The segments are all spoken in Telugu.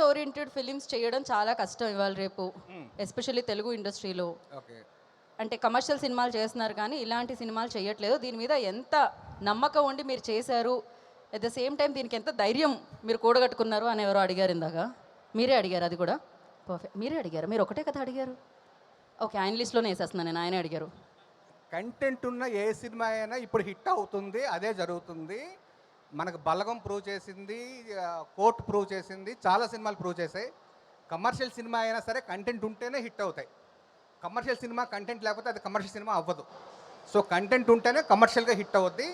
కంటెంట్ ఓరియంటెడ్ ఫిలిమ్స్ చేయడం చాలా కష్టం ఇవాళ రేపు, ఎస్పెషల్లీ తెలుగు ఇండస్ట్రీలో. ఓకే. అంటే కమర్షియల్ సినిమాలు చేస్తున్నారు కానీ ఇలాంటి సినిమాలు చేయట్లేదు. దీని మీద ఎంత నమ్మకం ఉండి మీరు చేశారు, అట్ ద సేమ్ టైం దీనికి ఎంత ధైర్యం మీరు కూడగట్టుకున్నారు అని ఎవరో అడిగారు ఇందాక. మీరే అడిగారు అది కూడా. పర్ఫెక్ట్, మీరే అడిగారు. మీరు ఒకటే కదా అడిగారు. ఓకే, ఆయన లిస్ట్లోనే వేసేస్తున్నాను నేను, ఆయనే అడిగారు. కంటెంట్ ఉన్న ఏ సినిమా అయినా ఇప్పుడు హిట్ అవుతుంది, అదే జరుగుతుంది. మనకు బలగం ప్రూవ్ చేసింది, కోర్ట్ ప్రూవ్ చేసింది, చాలా సినిమాలు ప్రూవ్ చేసాయి. కమర్షియల్ సినిమా అయినా సరే కంటెంట్ ఉంటేనే హిట్ అవుతాయి. కమర్షియల్ సినిమా కంటెంట్ లేకపోతే అది కమర్షియల్ సినిమా అవ్వదు. సో కంటెంట్ ఉంటేనే కమర్షియల్గా హిట్ అవుద్ది.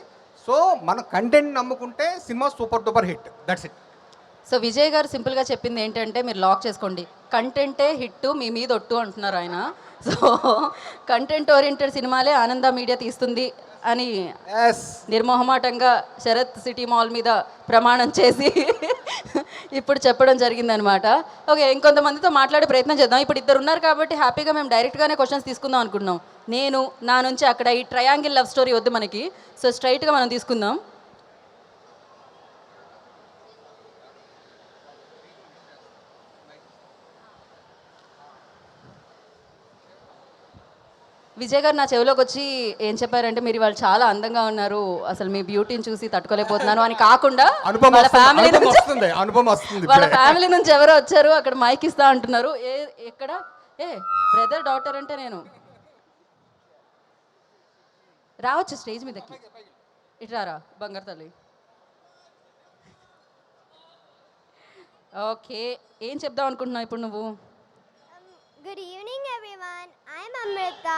సో మనం కంటెంట్ నమ్ముకుంటే cinema super duper hit. That's it. So Vijay గారు సింపుల్గా చెప్పింది ఏంటంటే మీరు లాక్ చేసుకోండి, కంటెంటే హిట్, మీ మీద ఒట్టు అంటున్నారు ఆయన. సో కంటెంట్ ఓరియంటెడ్ సినిమాలే ఆనంద మీడియా తీస్తుంది అని ఎస్. నిర్మోహమాటంగా శరత్ సిటీ మాల్ మీద ప్రమాణం చేసి ఇప్పుడు చెప్పడం జరిగిందనమాట. ఓకే, ఇంకొంతమందితో మాట్లాడే ప్రయత్నం చేద్దాం. ఇప్పుడు ఇద్దరు ఉన్నారు కాబట్టి హ్యాపీగా మేము డైరెక్ట్గానే క్వశ్చన్స్ తీసుకుందాం అనుకుంటున్నాం. నేను నా నుంచి అక్కడ ఈ ట్రయాంగిల్ లవ్ స్టోరీ వద్దు మనకి, సో స్ట్రైట్గా మనం తీసుకుందాం. విజయ్ గారు నా చెవిలోకి వచ్చి ఏం చెప్పారంటే మీరు వాళ్ళు చాలా అందంగా ఉన్నారు, అసలు మీ బ్యూటీని చూసి తట్టుకోలేకపోతున్నాను అని కాకుండా వాళ్ళ ఫ్యామిలీ నుంచి వాళ్ళ ఫ్యామిలీ నుంచి ఎవరో వచ్చారు, అక్కడ మైక్ ఇస్తా అంటున్నారు. ఎక్కడ బ్రదర్ డాటర్ అంటే నేను రావచ్చు స్టేజ్ మీదకి, ఇట్రారా బంగారు తల్లి. ఓకే, ఏం చెప్దాం అనుకుంటున్నావు ఇప్పుడు నువ్వు? Good evening, everyone. I'm Amrita.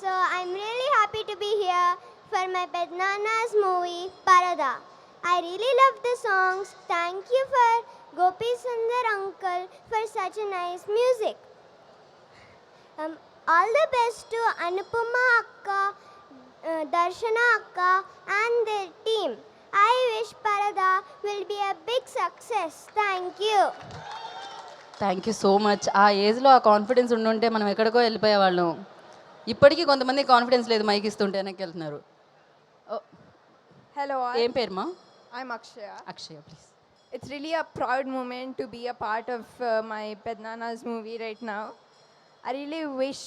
So I'm really happy to be here for my Pednana's movie Parada. I really love the songs. Thank you for Gopi Sundar uncle for such a nice music. All the best to Anupama akka, Darshana akka and their team. I wish Parada will be a big success. Thank you. Thank you so much. ఆ ఏజ్లో ఆ కాన్ఫిడెన్స్ ఉండుంటే మనం ఎక్కడికో వెళ్ళిపోయేవాళ్ళం. ఇప్పటికీ కొంతమంది కాన్ఫిడెన్స్ లేదు, మైక్ ఇస్తుంటే వెనక్కి వెళ్తున్నారు. Hello, ఏం పేరుమా? I'm Akshaya. Akshaya, please. It's really a proud moment to be a part of my Pednana's movie right now. I really wish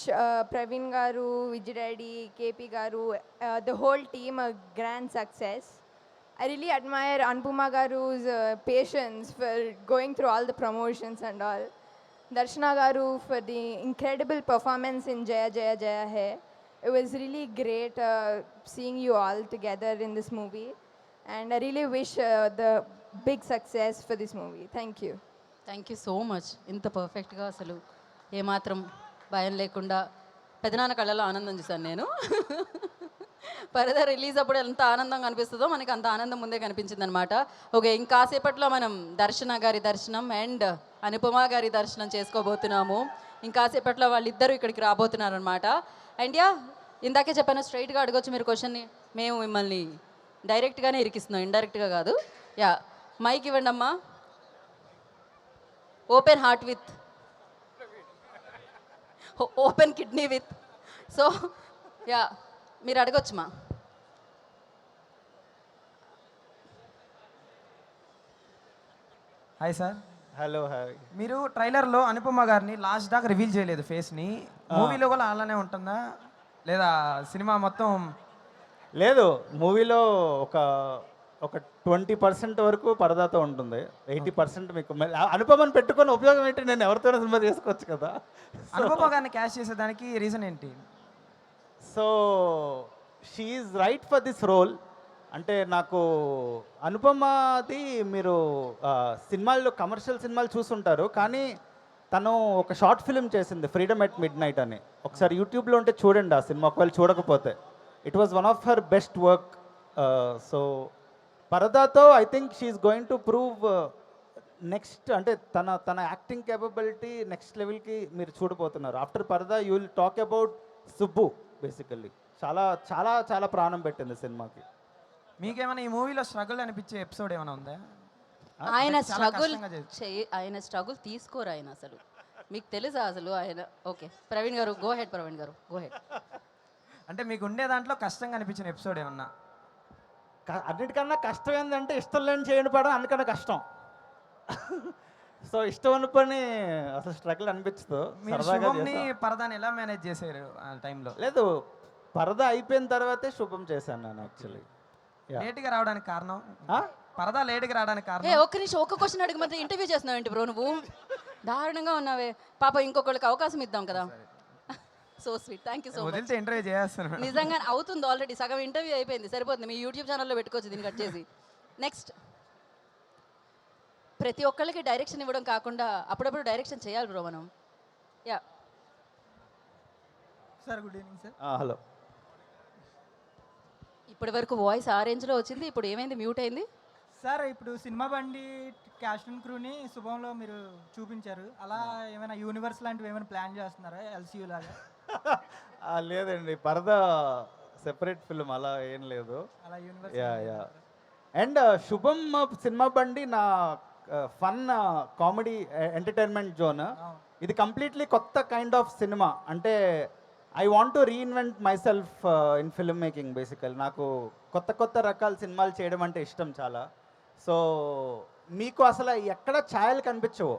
Praveen Garu, Vijay Reddy, KP Garu, the whole team a grand success. I really admire Anupama Garu's patience for going through all the promotions and all. Darshana Garu for the incredible performance in Jaya Jaya Jaya Hai. It was really great seeing you all together in this movie. And I really wish the big success for this movie. Thank you. Thank you so much. ఇంత పర్ఫెక్ట్గా అసలు ఏమాత్రం భయం లేకుండా పెదనాన్న కళ్ళలో ఆనందం చూశాను నేను. పరద రిలీజ్ అప్పుడు ఎంత ఆనందంగా అనిపిస్తుందో మనకి అంత ఆనందం ముందే కనిపించింది అనమాట. ఓకే, ఇంకాసేపట్లో మనం దర్శన గారి దర్శనం అండ్ అనుపమ గారి దర్శనం చేసుకోబోతున్నాము. ఇంకాసేపట్లో వాళ్ళిద్దరూ ఇక్కడికి రాబోతున్నారు అనమాట. అండ్ యా, ఇందాకే చెప్పాను, స్ట్రైట్గా అడగొచ్చు మీరు క్వశ్చన్ని, మేము మిమ్మల్ని డైరెక్ట్గానే ఇరికిస్తున్నాం, ఇండైరెక్ట్గా కాదు. యా, మైక్ ఇవ్వండి అమ్మా. Open heart with open kidney with. So yeah, మీరు అడగొచ్చుమా. Hi sir. Hello, hi. మీరు ట్రైలర్లో అనుపమ గారిని లాస్ట్ దాకా రివీల్ చేయలేదు ఫేస్ని. మూవీలో కూడా అలానే ఉంటుందా లేదా సినిమా మొత్తం? లేదు, మూవీలో ఒక ఒక 20% వరకు పరదాతో ఉంటుంది. 80% మీకు అనుపమని పెట్టుకొని ఉపయోగం ఏంటి? నేను ఎవరితోనే సినిమా చేసుకోవచ్చు కదా. అనుపమ గారిని క్యాష్ చేసేదానికి రీజన్ ఏంటి? So she right for this role. అంటే నాకు అనుపమది మీరు సినిమాల్లో కమర్షియల్ సినిమాలు చూసుంటారు, కానీ తను ఒక షార్ట్ ఫిల్మ్ చేసింది, ఫ్రీడమ్ ఎట్ మిడ్ నైట్ అని. ఒకసారి యూట్యూబ్లో ఉంటే చూడండి ఆ సినిమా, ఒకవేళ చూడకపోతే. It was one of her best work. So పరదాతో I think she is going to prove next, అంటే తన యాక్టింగ్ కేపబిలిటీ నెక్స్ట్ లెవెల్కి మీరు చూడబోతున్నారు. ఆఫ్టర్ పరదా you will talk about Subbu. Basically చాలా చాలా చాలా ప్రాణం పెట్టింది సినిమాకి. మీకేమైనా ఈ మూవీలో స్ట్రగుల్ అనిపించే ఎపిసోడ్ ఏమైనా ఉందా? ఆయన స్ట్రగుల్ తీసుకోరు ఆయన అసలు, మీకు తెలుసా అసలు ఆయన? ఓకే, ప్రవీణ్ గారు గో హెడ్. ప్రవీణ్ గారు గో హెడ్. అంటే మీకు ఉండే దాంట్లో కష్టంగా అనిపించిన ఎపిసోడ్ ఏమన్నా? అన్నిటికన్నా కష్టం ఏంటంటే ఇష్టం లేని చేయని పడడం అన్నికన్నా కష్టం. సో సో ఇష్టమైన పని అసలు స్ట్రగుల్ అనిపించదు, మీరు సరదాగా శుభంని చేసా. పరదాని ఎలా మేనేజ్ చేశారు ఆ టైంలో? లేదు, పరదా అయిపోయిన తర్వాతే శుభం చేశాను నేను యాక్చువల్లీ. లేట్గా రావడానికి కారణం, పరదా లేట్గా రావడానికి ఏ కారణం. ఒక్క నిమిషం ఒక్క క్వశ్చన్ అడిగి మరి ఇంటర్వ్యూ చేస్తున్నావు ఏంటి బ్రో నువ్వు? దారుణంగా ఉన్నావే పాప, ఇంకొకళ్ళకి అవకాశం ఇద్దాం కదా. So sweet, thank you so much. వదిలితే ఇంటర్వ్యూ చేస్తాను. నిజంగా అవుతుంది, ఆల్రెడీ సగం ఇంటర్వ్యూ అయిపోయింది, సరిపోతుంది. మీ యూట్యూబ్ ఛానల్లో పెట్టుకోవచ్చు దీన్ని కట్ చేసి. నెక్స్ట్, ప్రతి ఒక్కళ్ళకి డైరెక్షన్ ఇవ్వడం కాకుండా అప్పుడప్పుడు డైరెక్షన్ చేయాలి బ్రో మనం. Yeah sir good evening sir. Hello. ఇప్పటి వరకు వాయిస్ ఆ రేంజ్లో వచ్చింది, ఇప్పుడు ఏమైంది, మ్యూట్ అయింది? సార్ ఇప్పుడు సినిమా బండి క్యాస్ట్ అండ్ క్రూని శుభంలో మీరు చూపించారు. అలా ఏమైనా యూనివర్స్ లాంటివి ఏమైనా ప్లాన్ చేస్తున్నారా ఎల్సీయూ లాగా? లేదండి, పరదా సెపరేట్ ఫిల్మ్ అలా ఏం లేదు. అలా యూనివర్స్ యా. అండ్ శుభం సినిమా బండి నా ఫన్ కామెడీ ఎంటర్టైన్మెంట్ జోన్. ఇది కంప్లీట్లీ కొత్త కైండ్ ఆఫ్ సినిమా. అంటే I want to reinvent my self in film making. బేసికల్ నాకు కొత్త కొత్త రకాల సినిమాలు చేయడం అంటే ఇష్టం చాలా. సో మీకు అసలు ఎక్కడ ఛాయలు కనిపించవు.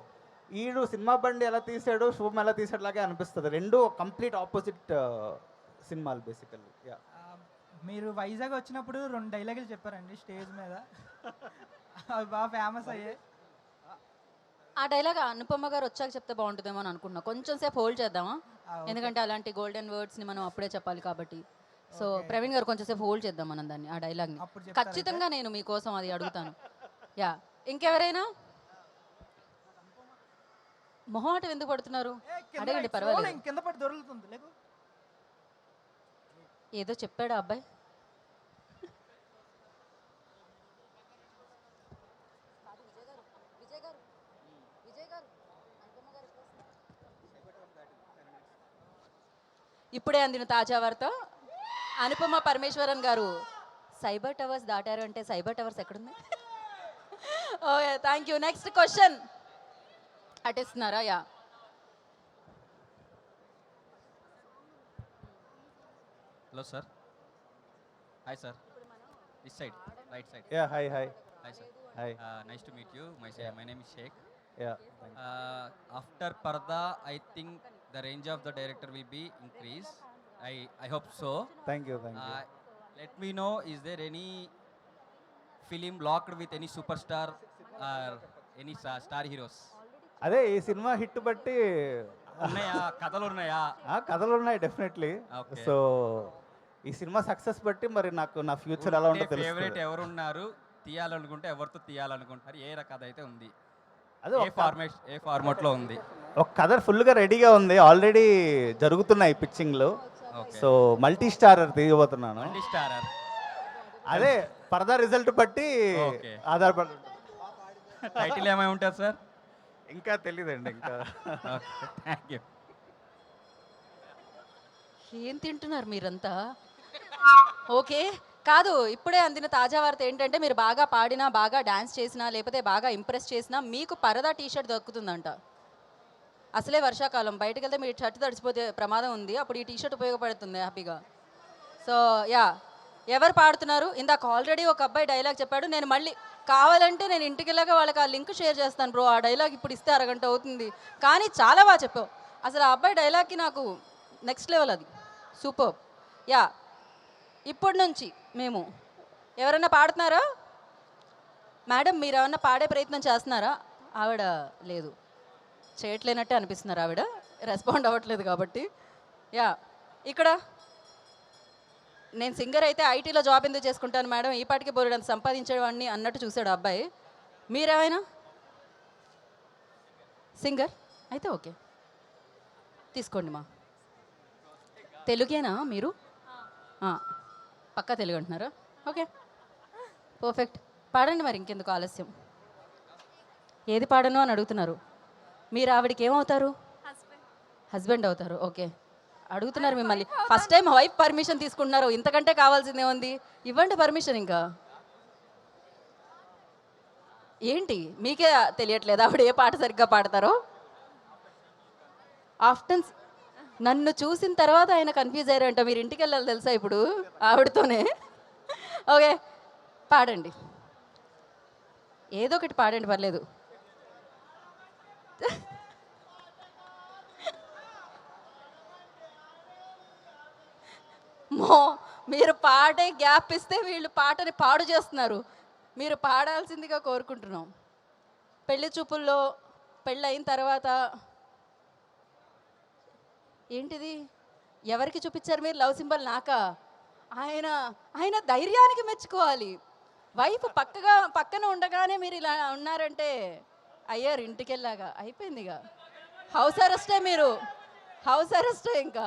ఈడు సినిమా బండి ఎలా తీసాడు, శుభం ఎలా తీసాడు లాగే అనిపిస్తుంది. రెండు కంప్లీట్ ఆపోజిట్ సినిమాలు బేసికల్లీ. యా. మీరు వైజాగ్ వచ్చినప్పుడు 2 డైలాగులు చెప్పారండి స్టేజ్ మీద, అవి బాగా ఫేమస్ అయ్యాయి. ఆ డైలాగ్ అనుపమ గారు వచ్చాక చెప్తే బాగుంటుందేమో అని అనుకుంటున్నా. కొంచెం సేపు హోల్డ్ చేద్దామా, ఎందుకంటే అలాంటి గోల్డెన్ వర్డ్స్ని మనం అప్పుడే చెప్పాలి కాబట్టి. సో ప్రవీణ్ గారు కొంచెం సేపు హోల్డ్ చేద్దాం మనం దాన్ని, ఆ డైలాగ్ని. అప్పుడు చెప్తారా ఖచ్చితంగా నేను మీకోసం అది అడుగుతాను. యా, ఇంకెవరైనా? మొహమాటం ఎందుకు పడుతున్నారు? అడగండి, పర్వాలేదు. కింద పడి దొరుకుతుంది లేకు. ఏదో చెప్పాడా అబ్బాయి? ఇప్పుడే అందిన తాజా వార్త, అనుపమ పరమేశ్వరన్ గారు సైబర్ టవర్స్ దాటారు. అంటే సైబర్ టవర్స్ ఎక్కడుంది? Okay, thank you. Next question అటేస్తున్నారా? Yeah. Hello, sir. Hi, sir. This side, right side. Yeah. Hi. Hi, sir. Hi. Nice to meet you. My name is Sheikh. Yeah. After Parda, I think the range of the director will be increased. I hope so. Thank you. Let me know, is there any film locked with any superstar or any star heroes? అదే ఈ సినిమా హిట్ బట్టి ఉన్నాయా, కథలు ఉన్నాయా? కథలు ఉన్నాయి డెఫినెట్లీ. Okay. సో ఈ సినిమా సక్సెస్ బట్టి మరి నాకు నా ఫ్యూచర్ ఎలా ఉంటుందో ఫేవరెట్ తెలుస్తుంది. ఎవరు ఉన్నారు, తీయాలనుకుంటే ఎవరితో తీయాలనుకుంటారు, ఏ కథ అయితే ఉంది, అదే ఏ ఫార్మాట్ లో ఉంది? ఒక కథ ఫుల్గా రెడీగా ఉంది, ఆల్రెడీ జరుగుతున్నాయి పిచ్చింగ్లు. Okay. సో మల్టీ స్టారర్ తీయబోతున్నాను. Multi starrer. అదే పరదా రిజల్ట్ బట్టి Okay. ఆధారపడి ఉంటుంది. టైటిల్ ఏమై ఉంటుంది సార్? ఇంకా తెలియదండి ఇంకా. Thank you. ఏం తింటున్నారు మీరంతా? ఓకే, కాదు, ఇప్పుడే అందిన తాజా వార్త ఏంటంటే మీరు బాగా పాడినా, బాగా డాన్స్ చేసినా, లేకపోతే బాగా ఇంప్రెస్ చేసినా మీకు పరదా టీషర్ట్ దక్కుతుందంట. అసలే వర్షాకాలం, బయటకు వెళ్తే మీరు షర్ట్ తడిచిపోతే ప్రమాదం ఉంది, అప్పుడు ఈ టీషర్ట్ ఉపయోగపడుతుంది హ్యాపీగా. సో యా, ఎవరు పాడుతున్నారు? ఇందాక ఆల్రెడీ ఒక అబ్బాయి డైలాగ్ చెప్పాడు. నేను మళ్ళీ కావాలంటే నేను ఇంటికి వెళ్ళాక వాళ్ళకి ఆ లింక్ షేర్ చేస్తాను బ్రో. ఆ డైలాగ్ ఇప్పుడు ఇస్తే అరగంట అవుతుంది, కానీ చాలా బాగా చెప్పావు. అసలు ఆ అబ్బాయి డైలాగ్కి నాకు నెక్స్ట్ లెవెల్, అది సూపర్. యా, ఇప్పటి నుంచి మేము ఎవరైనా పాడుతున్నారా? మేడం, మీరు ఏమన్నా పాడే ప్రయత్నం చేస్తున్నారా? ఆవిడ లేదు, చేయట్లేనట్టే అనిపిస్తున్నారు, ఆవిడ రెస్పాండ్ అవ్వట్లేదు కాబట్టి. యా, ఇక్కడ నేను సింగర్ అయితే ఐటీలో జాబ్ ఎందుకు చేసుకుంటాను మేడం, ఈ పాటికి బోలెడంత సంపాదించేవాడిని అన్నట్టు చూశాడు ఆ అబ్బాయి. మీరేమైనా సింగర్ అయితే ఓకే, తీసుకోండి. మా తెలుగేనా మీరు? పక్కా తెలుగు అంటున్నారా? Okay, perfect. పాడండి మరి, ఇంకెందుకు ఆలస్యం. ఏది పాడను అని అడుగుతున్నారు. మీరు ఆవిడకి ఏమవుతారు? హస్బెండ్ అవుతారు. ఓకే, అడుగుతున్నారు మిమ్మల్ని. ఫస్ట్ టైం వైఫ్ పర్మిషన్ తీసుకుంటున్నారు, ఇంతకంటే కావాల్సిందే ఉంది. ఇవ్వండి పర్మిషన్. ఇంకా ఏంటి మీకే తెలియట్లేదు ఆవిడ ఏ పాట సరిగ్గా పాడతారో? ఆఫ్టర్ నన్ను చూసిన తర్వాత ఆయన కన్ఫ్యూజ్ అయ్యారంట. మీరు ఇంటికి వెళ్ళాలి తెలుసా ఇప్పుడు ఆవిడతోనే. ఓకే, పాడండి, ఏదో ఒకటి పాడండి, పర్లేదు. అమ్మో, మీరు పాడే గ్యాప్ ఇస్తే వీళ్ళు పాటని పాడు చేస్తున్నారు. మీరు పాడాల్సిందిగా కోరుకుంటున్నాం. పెళ్లి చూపుల్లో పెళ్ళి అయిన తర్వాత ఏంటిది, ఎవరికి చూపించారు మీరు లవ్ సింబల్? నాకా? ఆయన ఆయన ధైర్యానికి మెచ్చుకోవాలి. వైఫ్ పక్కన ఉండగానే మీరు ఇలా ఉన్నారంటే అయ్యారు ఇంటికి వెళ్ళాగా, అయిపోయిందిగా. హౌస్ అరెస్టే, మీరు హౌస్ అరెస్టే. ఇంకా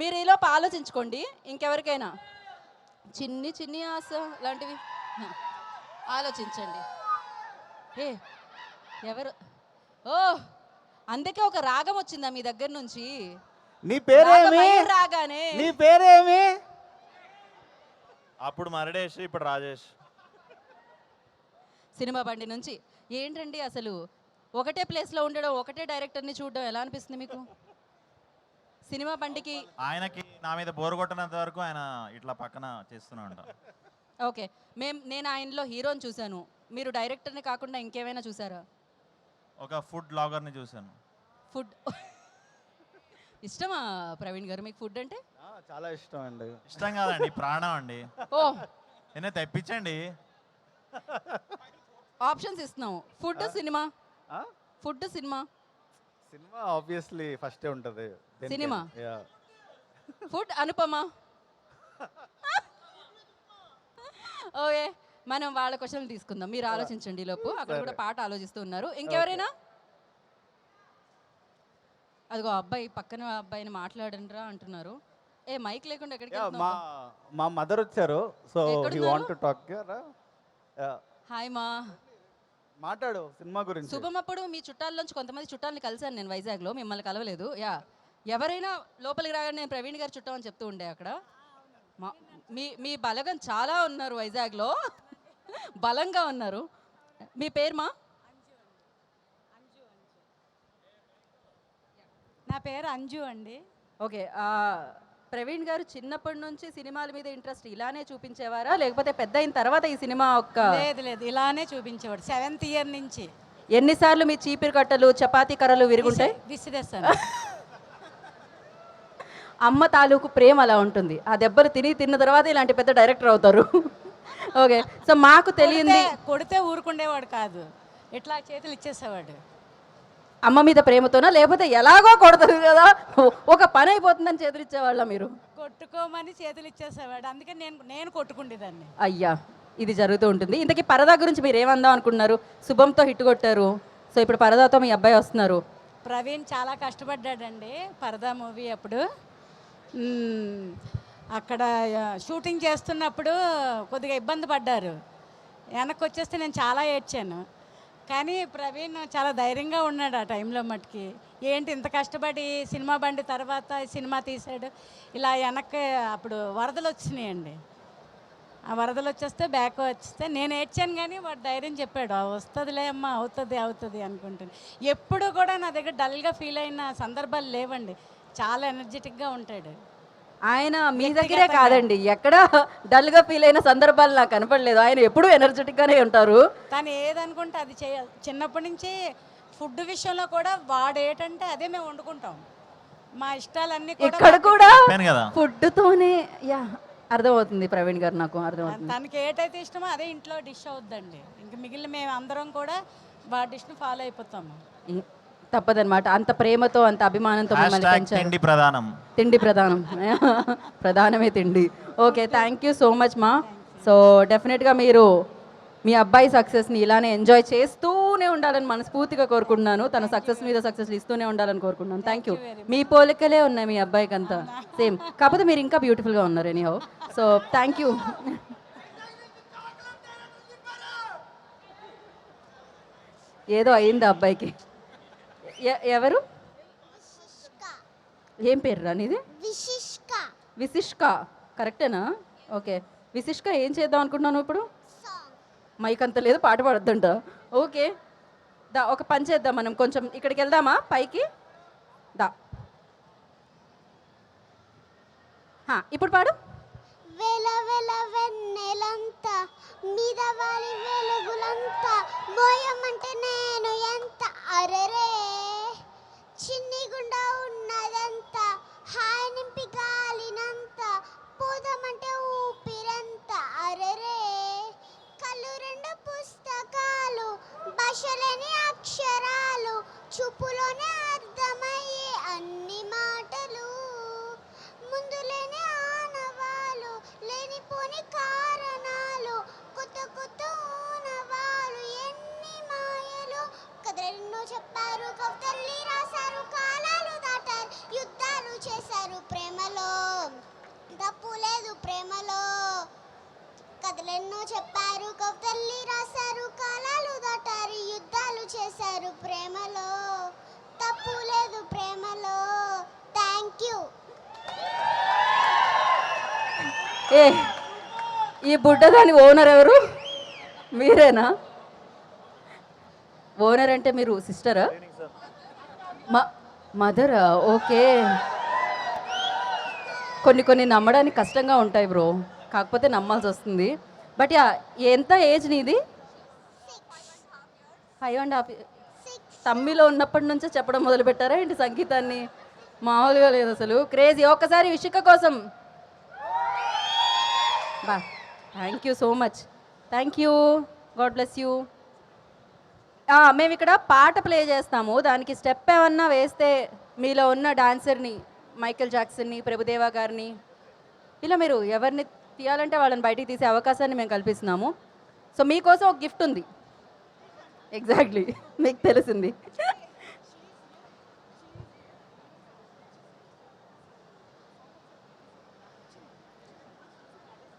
మీరు ఈలోపు ఆలోచించుకోండి. ఇంకెవరికైనా చిన్ని చిన్ని ఆశ లాంటివి ఆలోచించండి. ఏ ఎవరు? ఓ, అందుకే ఒక రాగం వచ్చిందా మీ దగ్గర నుంచి? నీ పేరేమి? రాగమై రాగానే నీ పేరేమి? అప్పుడు మరడేష్, ఇప్పుడు రాజేష్. సినిమా బండి నుంచి ఏంటండి అసలు ఒకటే ప్లేస్లో ఉండడం, ఒకటే డైరెక్టర్ని చూడడం ఎలా అనిపిస్తుంది మీకు? సినిమా బండికి ఆయనకి నా మీద బోరు కొట్టినంత వరకు ఆయన ఇట్లా పక్కన చేస్తూనే ఉంటాం. ఓకే, నేను ఆయనలో హీరోని చూశాను. మీరు డైరెక్టర్ని కాకుండా ఇంకేమైనా చూసారా? ఒక ఫుడ్ బ్లాగర్ని చూశాను. ఫుడ్ ఇష్టమా ప్రవీణ్ గారు మీకు ఫుడ్ అంటే? చాలా ఇష్టం అండి. ఇష్టం కాదండి, ప్రాణం అండి. ఓ, నేనే తెప్పించండి. ఆప్షన్స్ ఇస్తున్నాం. Food cinema, food cinema. Cinema obviously ఫస్టే ఉంటుంది. Cinema, food Anupama. ఓకే, మనం వాళ్ళ క్వశ్చన్లు తీసుకుందాం. మీరు ఆలోచించండి లోపు. అక్కడ కూడా పాట ఆలోచిస్తూ ఉన్నారు. ఇంకెవరైనా? అదిగో అబ్బాయి పక్కన అబ్బాయిని మాట్లాడండిరా అంటున్నారు. ఏ మైక్ లేకుండా ఎక్కడికి వెళ్తున్నావు? మా మదర్ వచ్చారు. సో ఎక్కడున్నారు? You want to talk? Hi మా. మాట్లాడు సినిమా గురించి. శుభం. అప్పుడు మీ చుట్టాల్లోంచి కొంతమంది చుట్టాలని కలిశాను నేను వైజాగ్లో, మిమ్మల్ని కలవలేదు. యా, ఎవరైనా లోపలికి రాగానే నేను ప్రవీణ్ గారు చుట్టాం అని చెప్తూ ఉండే అక్కడ. మీ బలగం చాలా ఉన్నారు వైజాగ్లో, బలంగా ఉన్నారు. మీ పేరు మా? నా పేరు అంజు అండి. ఓకే, ప్రవీణ్ గారు చిన్నప్పటి నుంచి సినిమాల మీద ఇంట్రెస్ట్ ఇలానే చూపించేవారా, లేకపోతే పెద్ద అయిన తర్వాత ఈ సినిమా లేదు లేదు, ఇలానే చూపించేవాడు 7th ఇయర్ నుంచి. ఎన్నిసార్లు మీ చీపిరి కట్టలు చపాతీ కర్రలు విరుగుంటాయి? విసిరేస్తాను. అమ్మ తాలూకు ప్రేమ అలా ఉంటుంది. ఆ దెబ్బలు తిన్న తర్వాత ఇలాంటి పెద్ద డైరెక్టర్ అవుతారు. ఓకే, సో మాకు తెలియంది, కొడితే ఊరుకుండేవాడు కాదు, ఇట్లా చేతులు ఇచ్చేసేవాడు. అమ్మ మీద ప్రేమతోనా, లేకపోతే ఎలాగో కొడతారు కదా, ఒక పని అయిపోతుందని చేతులు ఇచ్చేవాళ్ళ మీరు? కొట్టుకోమని చేతులు ఇచ్చేసేవాడు, అందుకే నేను కొట్టుకుండేదాన్ని. అయ్యా, ఇది జరుగుతూ ఉంటుంది. ఇంతకీ పరదా గురించి మీరు ఏమందాం అనుకున్నారు? శుభంతో హిట్ కొట్టారు, సో ఇప్పుడు పరదాతో మీ అబ్బాయి వస్తున్నారు. ప్రవీణ్ చాలా కష్టపడ్డాడండి పరదా మూవీ అప్పుడు. అక్కడ షూటింగ్ చేస్తున్నప్పుడు కొద్దిగా ఇబ్బంది పడ్డారు. వెనక్కి వచ్చేస్తే నేను చాలా ఏడ్చాను. కానీ ప్రవీణ్ చాలా ధైర్యంగా ఉన్నాడు ఆ టైంలో మట్టుకి. ఏంటి ఇంత కష్టపడి సినిమా బండి తర్వాత సినిమా తీశాడు. ఇలా వెనక్కి అప్పుడు వరదలు వచ్చినాయండి. ఆ వరదలు వచ్చేస్తే బ్యాక్ వస్తే నేను ఏడ్చాను, కానీ వాడు ధైర్యం చెప్పాడు, వస్తుందిలే అమ్మా, అవుతుంది అనుకుంటాను. ఎప్పుడు కూడా నా దగ్గర డల్గా ఫీల్ అయిన సందర్భాలు లేవండి. చాలా ఎనర్జెటిక్గా ఉంటాడు ఆయన. మీ దగ్గరే కాదండి, ఎక్కడ డల్గా ఫీల్ అయిన సందర్భాలు నాకు కనపడలేదు. ఆయన ఎప్పుడూ ఎనర్జెటిక్గానే ఉంటారు. తను ఏదనుకుంటే అది చేయాలి. చిన్నప్పటి నుంచి ఫుడ్ విషయంలో కూడా వాడు ఏంటంటే అదే మేము వండుకుంటాం. మా ఇష్టాలన్నీ ఇక్కడ కూడా కదా ఫుడ్తోనే. యా, అర్థమవుతుంది ప్రవీణ్ గారు, నాకు అర్థమవుతుంది. తనకి ఏటైతే ఇష్టమో అదే ఇంట్లో డిష్ అవుద్దండి. ఇంక మిగిలిన మేము అందరం కూడా వాడి డిష్ని ఫాలో అయిపోతాము. తప్పదన్నమాట. అంత ప్రేమతో అంత అభిమానంతో మిమ్మల్ని పెంచారు. తిండి ప్రధానం. తిండి ప్రధానం. ప్రధానమే తిండి. Okay, thank you so much మా. సో డెఫినెట్గా మీరు మీ అబ్బాయి సక్సెస్ని ఇలానే ఎంజాయ్ చేస్తూనే ఉండాలని మనస్ఫూర్తిగా కోరుకుంటున్నాను. తన సక్సెస్ మీద సక్సెస్ ఇస్తూనే ఉండాలని కోరుకుంటున్నాను. Thank you. మీ పోలికలే ఉన్నాయి మీ అబ్బాయికి అంతా సేమ్, కాకపోతే మీరు ఇంకా బ్యూటిఫుల్గా ఉన్నారు ఎనీహౌ. So thank you. ఏదో అయింది అబ్బాయికి. ఎవరు? ఏం పేరు రానిది? విశిష్క. కరెక్టేనా? ఓకే, విశిష్క ఏం చేద్దాం అనుకుంటున్నాను ఇప్పుడు? మైక్ అంత లేదు, పాట పాడొద్దంట. ఓకే, దా ఒక పని చేద్దాం మనం, కొంచెం ఇక్కడికి వెళ్దామా పైకి? దా, ఇప్పుడు పాడు. వెల వెల వెన్నెలంతా మీద వాలి వెలుగులంతా బోయమంటే నేను ఎంత అరరే చిన్ని గుండా ఉన్నదంతా హాయ్ నింపి గాలినంతా చూపులోనే అర్థమయ్యే అన్ని మాటలు, ముందులేని ఆనవాలు, లేనిపోని కారణాలు, కొత్త కొత్త ఊనవాలు, ఎన్ని మాయలు. కథలెన్నో చెప్పారు, కవితల్ని రాశారు, కాలాలు దాటారు, యుద్ధాలు చేశారు ప్రేమలో, తప్పు లేదు ప్రేమలో. కథలెన్నో చెప్పారు, కవితల్ని రాశారు, కాలాలు దాటారు, యుద్ధాలు చేశారు ప్రేమలో, తప్పు లేదు ప్రేమలో. Thank you. ఏ ఈ బుడ్డదాని ఓనర్ ఎవరు? మీరేనా? ఓనర్ అంటే మీరు సిస్టరా? మదరా? ఓకే. కొన్ని నమ్మడానికి కష్టంగా ఉంటాయి బ్రో, కాకపోతే నమ్మాల్సి వస్తుంది. బట్ యా, ఎంత ఏజ్ నీది? 5.5. తమ్మిలో ఉన్నప్పటి నుంచే చెప్పడం మొదలు పెట్టారా ఏంటి సంగీతాన్ని? మామూలుగా లేదు అసలు, క్రేజీ. ఒక్కసారి విషిక కోసం. బా, thank you so much. Thank you, God bless you. మేము ఇక్కడ పాట ప్లే చేస్తాము, దానికి స్టెప్ ఏమన్నా వేస్తే మీలో ఉన్న డాన్సర్ని, మైకేల్ జాక్సన్ని, ప్రభుదేవా గారిని, ఇలా మీరు ఎవరిని తీయాలంటే వాళ్ళని బయటికి తీసే అవకాశాన్ని మేము కల్పిస్తున్నాము. సో మీకోసం ఒక గిఫ్ట్ ఉంది. ఎగ్జాక్ట్లీ, మీకు తెలిసింది.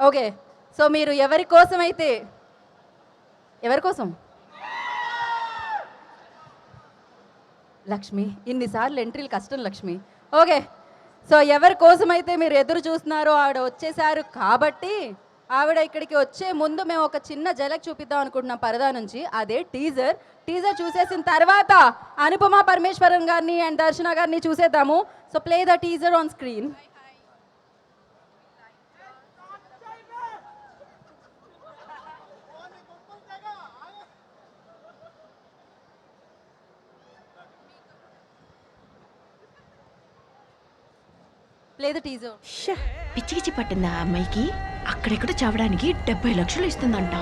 ఓకే, సో మీరు ఎవరి కోసం లక్ష్మి, ఇన్నిసార్లు ఎంట్రీలు కష్టం లక్ష్మి. ఓకే, సో ఎవరి కోసమైతే మీరు ఎదురు చూస్తున్నారో ఆవిడ వచ్చేసారు కాబట్టి, ఆవిడ ఇక్కడికి వచ్చే ముందు మేము ఒక చిన్న జలక్ చూపిద్దాం అనుకుంటున్నాం పరదా నుంచి. అదే టీజర్ చూసేసిన తర్వాత అనుపమ పరమేశ్వరన్ గారిని అండ్ దర్శన గారిని చూసేద్దాము. So play the teaser on screen. పిచ్చి పిచ్చి పట్టిందా ఆ అమ్మాయికి? అక్కడెక్కడ చావడానికి 70 లక్షలు ఇస్తుందంట.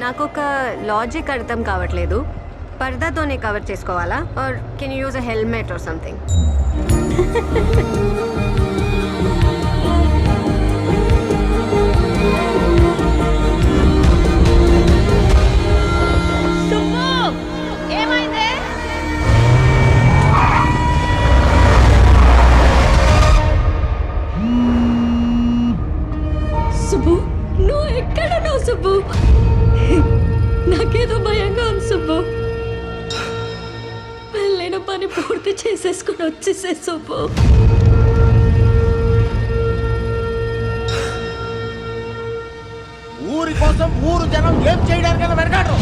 నాకు ఒక లాజిక్ అర్థం కావట్లేదు. పరదాతోనే కవర్ చేసుకోవాలా, are can you use a helmet or something? Subbu, నువ్వు ఎక్కడ? నువ్వు సుబ్బు, నాకేదో భయంగా ఉంది సుబ్బు. వెళ్ళిన పని పూర్తి చేసేసుకుని వచ్చేసే సుబ్బు. ఊరి కోసం ఊరు జనం ఏం చేయడానికైనా వెనకాడరు.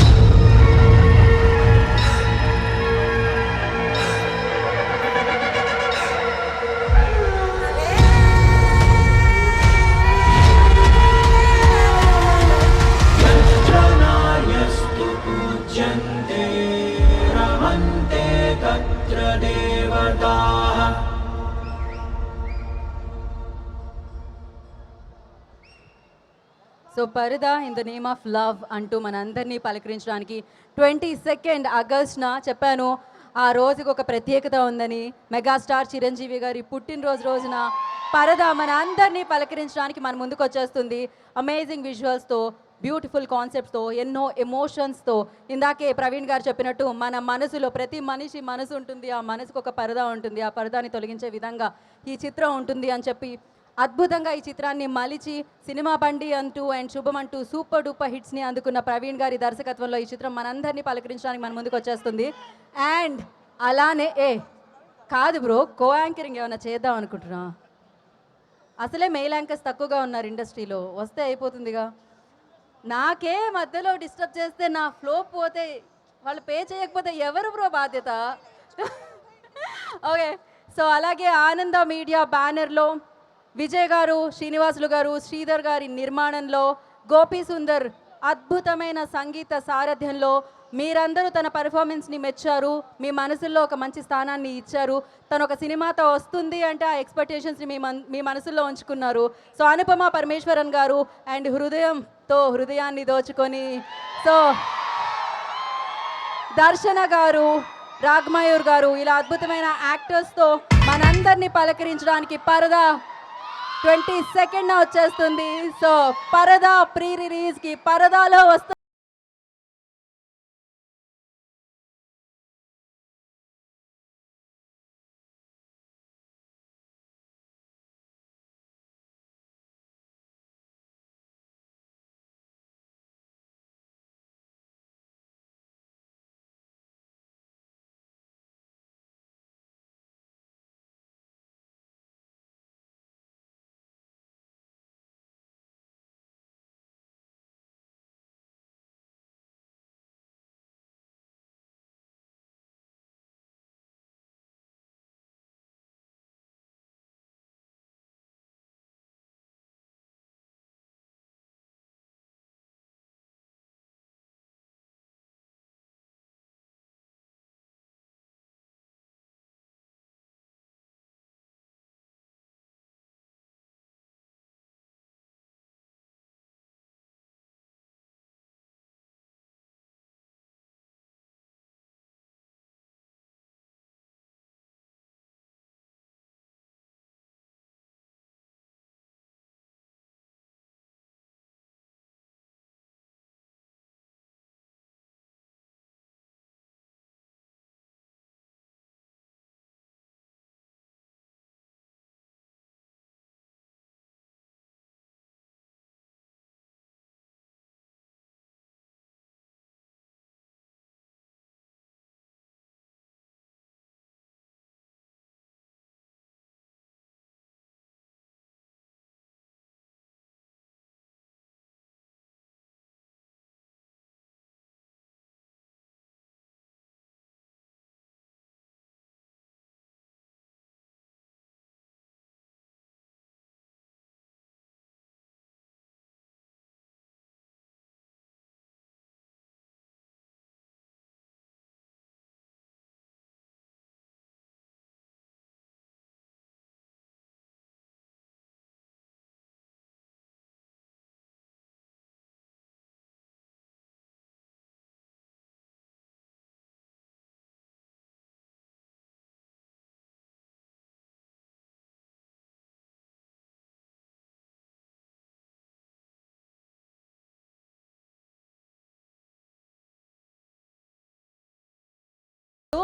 సో పరదా in the name of love అంటూ మనందరినీ పలకరించడానికి 22 ఆగస్టున చెప్పాను, ఆ రోజుకి ఒక ప్రత్యేకత ఉందని. మెగాస్టార్ చిరంజీవి గారి పుట్టినరోజు రోజున పరదా మన అందరినీ పలకరించడానికి మన ముందుకు వచ్చేస్తుంది. అమేజింగ్ విజువల్స్తో, బ్యూటిఫుల్ కాన్సెప్ట్స్తో, ఎన్నో ఎమోషన్స్తో. ఇందాకే ప్రవీణ్ గారు చెప్పినట్టు మన మనసులో ప్రతి మనిషి మనసు ఉంటుంది, ఆ మనసుకు ఒక పరదా ఉంటుంది, ఆ పరదాని తొలగించే విధంగా ఈ చిత్రం ఉంటుంది అని చెప్పి అద్భుతంగా ఈ చిత్రాన్ని మలిచి సినిమా బండి అంటూ అండ్ శుభం అంటూ సూపర్ డూపర్ హిట్స్ని అందుకున్న ప్రవీణ్ గారి దర్శకత్వంలో ఈ చిత్రం మనందరినీ పలకరించడానికి మన ముందుకు వచ్చేస్తుంది. అండ్ అలానే కాదు బ్రో, కో యాంకరింగ్ ఏమైనా చేద్దాం అనుకుంటున్నా? అసలే మెయిల్ యాంకర్స్ తక్కువగా ఉన్నారు ఇండస్ట్రీలో, వస్తే అయిపోతుందిగా. నాకే మధ్యలో డిస్టర్బ్ చేస్తే నా ఫ్లో పోతే, వాళ్ళు పే చేయకపోతే ఎవరు బ్రో బాధ్యత? ఓకే, సో అలాగే ఆనంద మీడియా బ్యానర్లో విజయ్ గారు, శ్రీనివాసులు గారు, శ్రీధర్ గారి నిర్మాణంలో, గోపీ సుందర్ అద్భుతమైన సంగీత సారథ్యంలో మీరందరూ తన పర్ఫార్మెన్స్ని మెచ్చారు, మీ మనసుల్లో ఒక మంచి స్థానాన్ని ఇచ్చారు. తను ఒక సినిమాతో వస్తుంది అంటే ఆ ఎక్స్పెక్టేషన్స్ని మీ మనసుల్లో ఉంచుకున్నారు. సో అనుపమ పరమేశ్వరన్ గారు అండ్ హృదయాన్ని దోచుకొని, సో దర్శన గారు, రాగ్మయూర్ గారు, ఇలా అద్భుతమైన యాక్టర్స్తో మనందరినీ పలకరించడానికి పరదా 22nd వచ్చేస్తుంది. సో పరదా ప్రీ రిలీజ్కి పరదాలో వస్తుంది.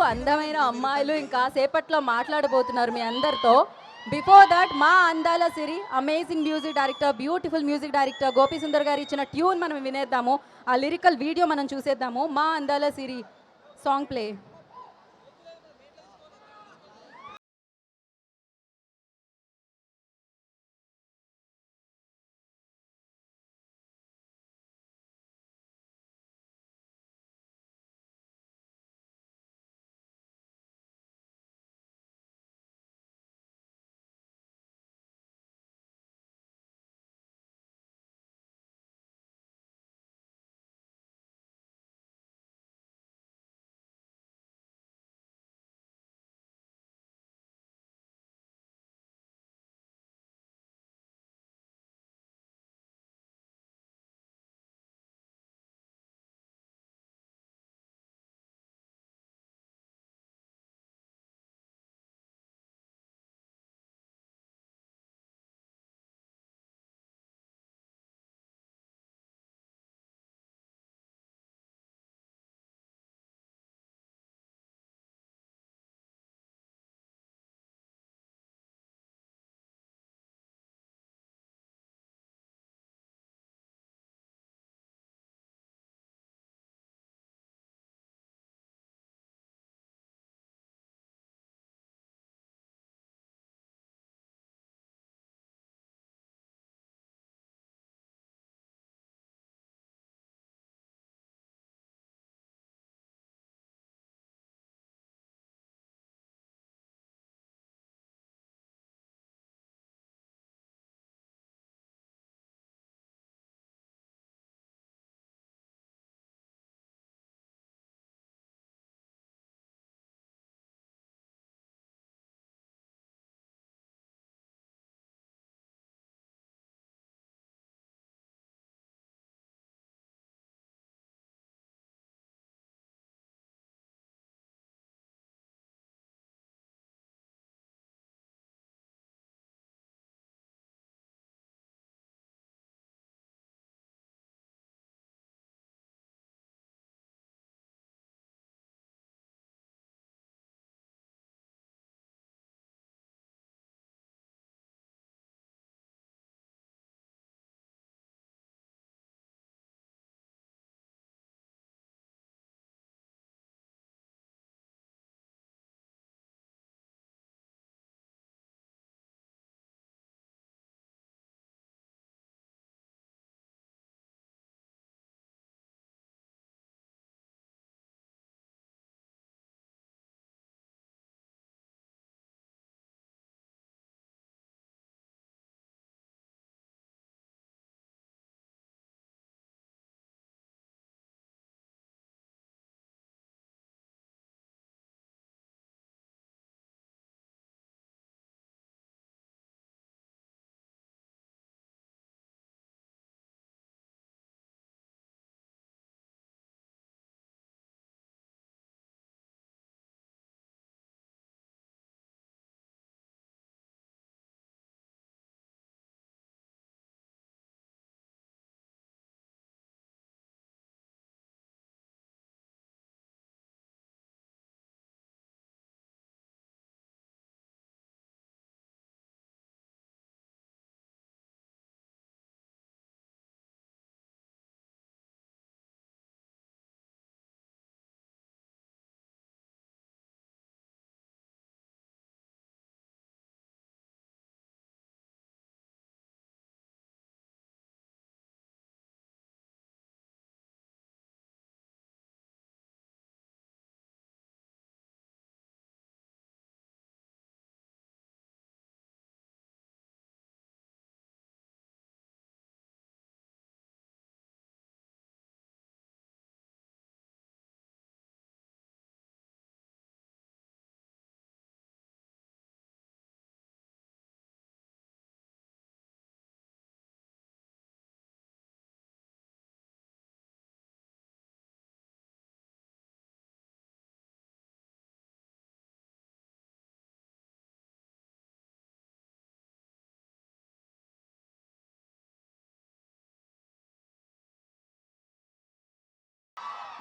అందమైన అమ్మాయిలు ఇంకా సేపట్లో మాట్లాడబోతున్నారు మీ అందరితో. బిఫోర్ దట్ మా అందాల సిరి amazing music director, beautiful music director Gopi Sundar garu ఇచ్చిన ట్యూన్ మనం వినేద్దాము. ఆ లిరికల్ వీడియో మనం చూసేద్దాము. మా అందాల సిరి సాంగ్ ప్లే.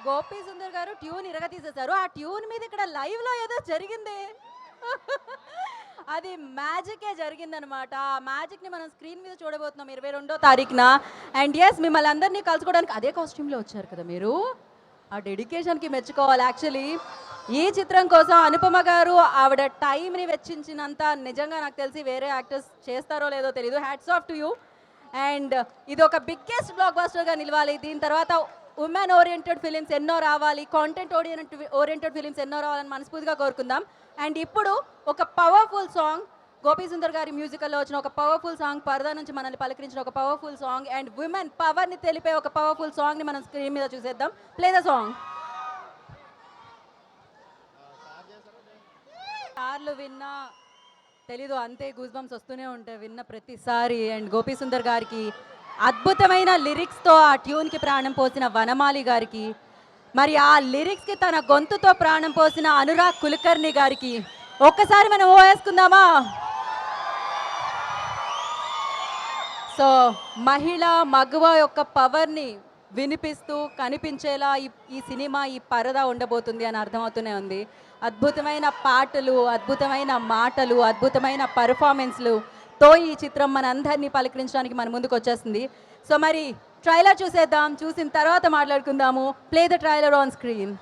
గోపి సుందర్ గారు ట్యూన్ ఇరగతీసేశారు. ఆ ట్యూన్ మీద ఇక్కడ లైవ్లో ఏదో జరిగింది. అది మ్యాజికే జరిగిందనమాట. ఆ మ్యాజిక్ని మనం స్క్రీన్ మీద చూడబోతున్నాం 22వ తారీఖున. అండ్ ఎస్, మిమ్మల్ని అందరినీ కలుసుకోవడానికి అదే కాస్ట్యూమ్లో వచ్చారు కదా మీరు. ఆ డెడికేషన్కి మెచ్చుకోవాలి. యాక్చువల్లీ ఈ చిత్రం కోసం అనుపమ గారు ఆవిడ టైంని వెచ్చించినంత నిజంగా నాకు తెలిసి వేరే యాక్టర్స్ చేస్తారో లేదో తెలియదు. Hats off to you. And ఇది ఒక బిగ్గెస్ట్ బ్లాక్ బస్టర్గా నిలవాలి. దీని తర్వాత ఉమెన్ ఓరియంటెడ్ ఫిలిమ్స్ ఎన్నో రావాలి, కాంటెంట్ ఓరియంటెడ్ ఫిలిమ్స్ ఎన్నో రావాలని మనస్ఫూర్తిగా కోరుకుందాం. అండ్ ఇప్పుడు ఒక పవర్ఫుల్ సాంగ్, గోపీ సుందర్ గారి మ్యూజికల్లో వచ్చిన ఒక పవర్ఫుల్ సాంగ్, పరదా నుంచి మనల్ని పలకరించిన ఒక పవర్ఫుల్ సాంగ్ అండ్ విమెన్ పవర్ని తెలిపే ఒక పవర్ఫుల్ సాంగ్ని మనం స్క్రీన్ మీద చూసేద్దాం. Play the song. సార్లు విన్నా తెలీదు, అంతే గూస్ బంప్స్ వస్తూనే ఉంటాయి విన్న ప్రతిసారి. అండ్ గోపీ సుందర్ గారికి అద్భుతమైన లిరిక్స్తో ఆ ట్యూన్కి ప్రాణం పోసిన వనమాలి గారికి, మరి ఆ లిరిక్స్కి తన గొంతుతో ప్రాణం పోసిన అనురాగ్ కులకర్ణి గారికి ఒక్కసారి మనం వేసుకుందామా? సో మహిళ మగువ యొక్క పవర్ని వినిపిస్తూ కనిపించేలా ఈ సినిమా, ఈ పరదా ఉండబోతుంది అని అర్థమవుతూనే ఉంది. అద్భుతమైన పాటలు, అద్భుతమైన మాటలు, అద్భుతమైన పర్ఫార్మెన్స్లుతో ఈ చిత్రం మనందరినీ పలకరించడానికి మన ముందుకు వచ్చేస్తుంది. సో మరి ట్రైలర్ చూసేద్దాం, చూసిన తర్వాత మాట్లాడుకుందాము. Play the trailer on screen.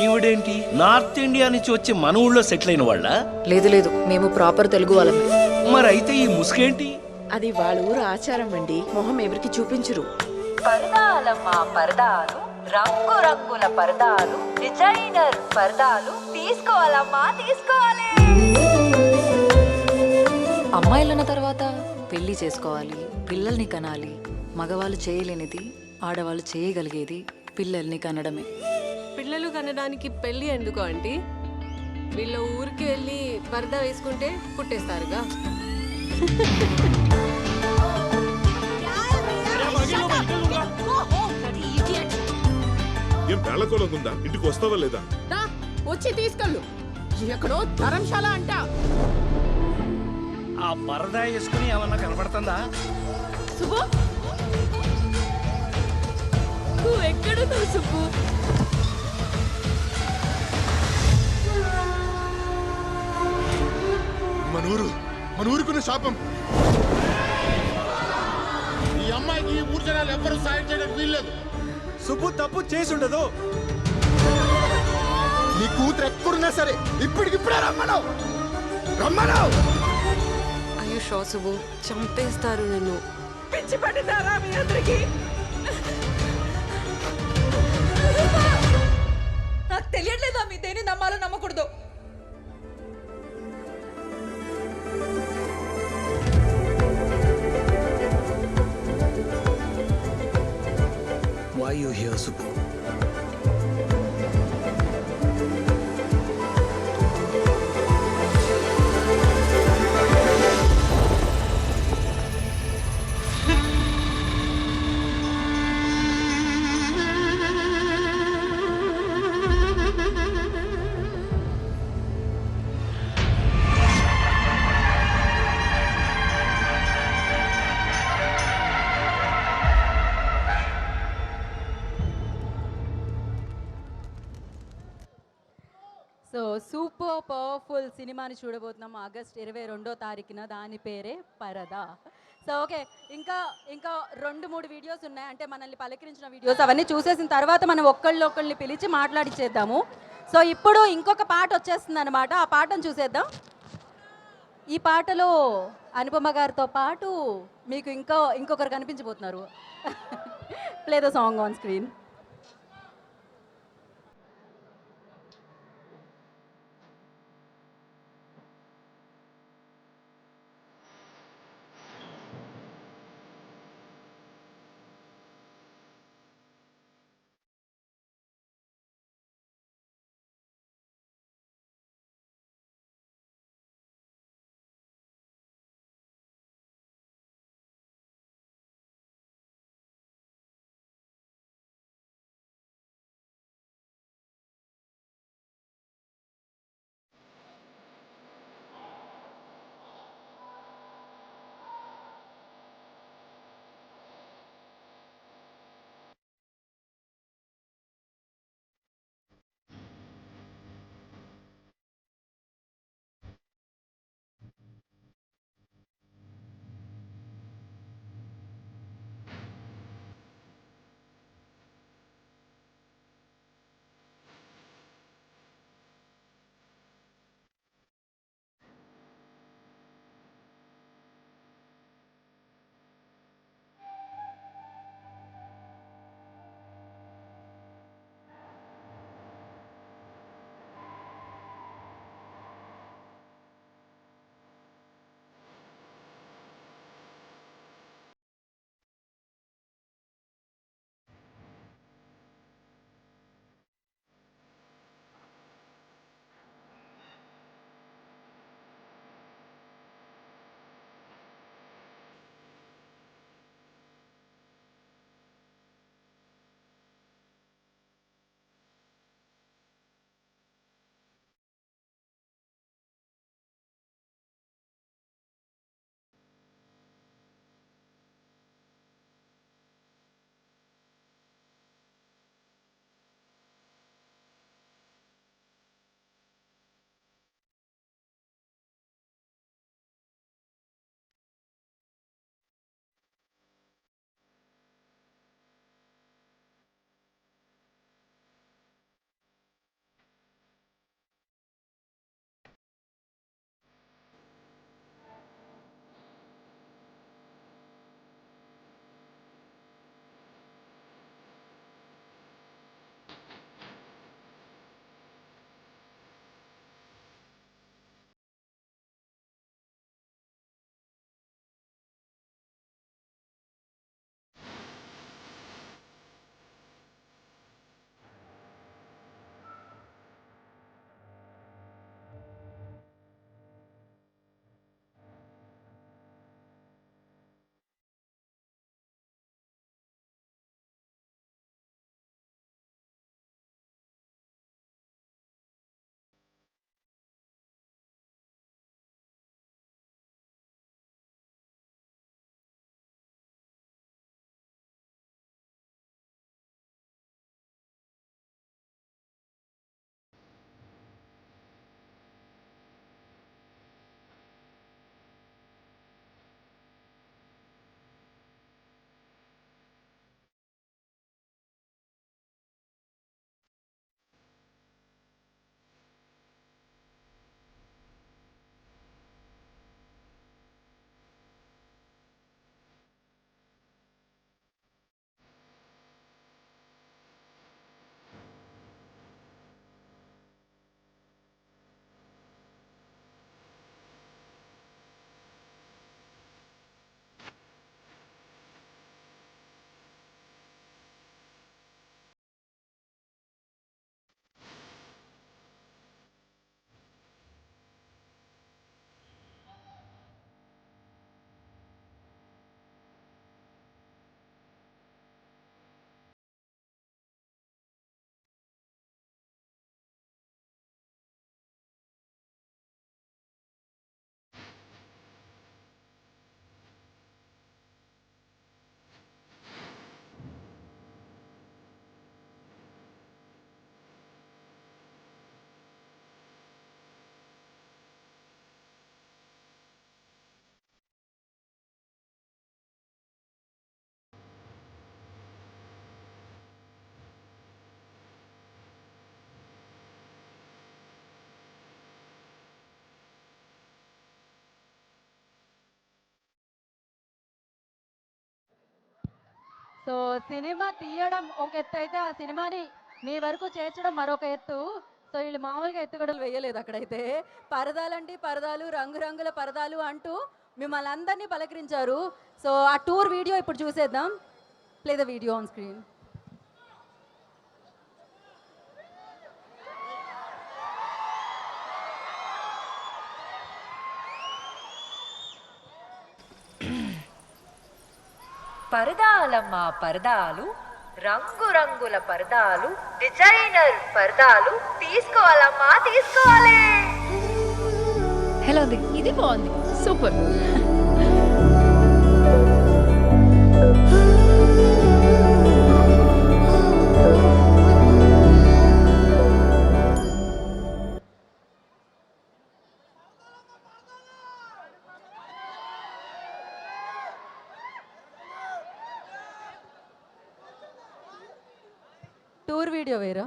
ఈవిడేంటి నార్త్ ఇండియా నుంచి వచ్చి మన ఊళ్ళో సెటిల్ అయిన వాళ్ళ? లేదు లేదు, మేము ప్రాపర్ తెలుగు వాళ్ళమే. మరి అయితే ఈ ముసుగేంటి? అది వాళ్ళ ఊరు ఆచారం అండి, మొహం ఎవరికి చూపించరు. పరదాలమ్మ పరదాలు, రంగు రంగుల పరదాలు, డిజైనర్ పరదాలు తీసుకోవాలమ్మా, తీసుకోవాలి. అమ్మాయిలన్న తర్వాత పెళ్లి చేసుకోవాలి, పిల్లల్ని కనాలి. మగవాళ్ళు చేయలేనిది ఆడవాళ్ళు చేయగలిగేది పిల్లల్ని కనడమే. పిల్లలు కనడానికి పెళ్ళి ఎందుకు ఆంటీ? వీళ్ళ ఊరికి వెళ్ళి పరదా వేసుకుంటే పుట్టేస్తారుగా. ఏం పేళ్ళకోలంగుందా? ఇంటికి వస్తావా లేదా? వచ్చి తీసుకెళ్ళు. ఎక్కడో ధర్మశాల అంట. ఆ పరదా వేసుకుని ఏమన్నా కనపడుతుందా? సుబ్బు, నువ్వు ఎక్కడున్నావు సుబ్బు? మన ఊరుకున్న శాపం. ఈ అమ్మాయికి ఈ ఊరు జనాలు ఎవ్వరూ సాయం చేయడానికి వీల్లేదు. సుబ్బు తప్పు చేసి ఉండదు. నీ కూతురు ఎక్కడున్నా సరే ఇప్పటికిప్పుడే రమ్మను. ఆయుష్ సుబ్బు, చంపేస్తారు నిన్ను. పిచ్చి పట్టిందారా మీ అందరికి? నాకు తెలియట్లేదా మీ దేని నమ్మాలో నమ్మకూడదు? Why you here, Subbu? So super powerful సినిమాని చూడబోతున్నాం ఆగస్ట్ 22వ తారీఖున. దాని పేరే పరదా. సో ఓకే, ఇంకా ఇంకా 2-3 వీడియోస్ ఉన్నాయి, అంటే మనల్ని పలకరించిన వీడియోస్. అవన్నీ చూసేసిన తర్వాత మనం ఒకళ్ళని పిలిచి మాట్లాడిచ్చేద్దాము. సో ఇప్పుడు ఇంకొక పాట వచ్చేస్తుంది అనమాట, ఆ పాటను చూసేద్దాం. ఈ పాటలో అనుపమ గారితో పాటు మీకు ఇంకొకరు కనిపించబోతున్నారు. Play the song on screen. So cinema తీయడం ఒక ఎత్తు అయితే ఆ సినిమాని మీ వరకు చేర్చడం మరొక ఎత్తు. సో వీళ్ళు మామూలుగా ఎత్తుగడలు వేయలేదు అక్కడైతే. పరదాలంటే పరదాలు, రంగురంగుల పరదాలు అంటూ మిమ్మల్ని అందరినీ పలకరించారు. సో ఆ టూర్ వీడియో ఇప్పుడు చూసేద్దాం. Play the video on screen. పరదాలమ్మ పరదాలు, రంగురంగుల పరదాలు, డిజైనర్ పరదాలు తీసుకోవాలమ్మా తీసుకోవాలి. హలో ఇది బాగుంది, సూపర్. టూర్ వీడియో వేరా?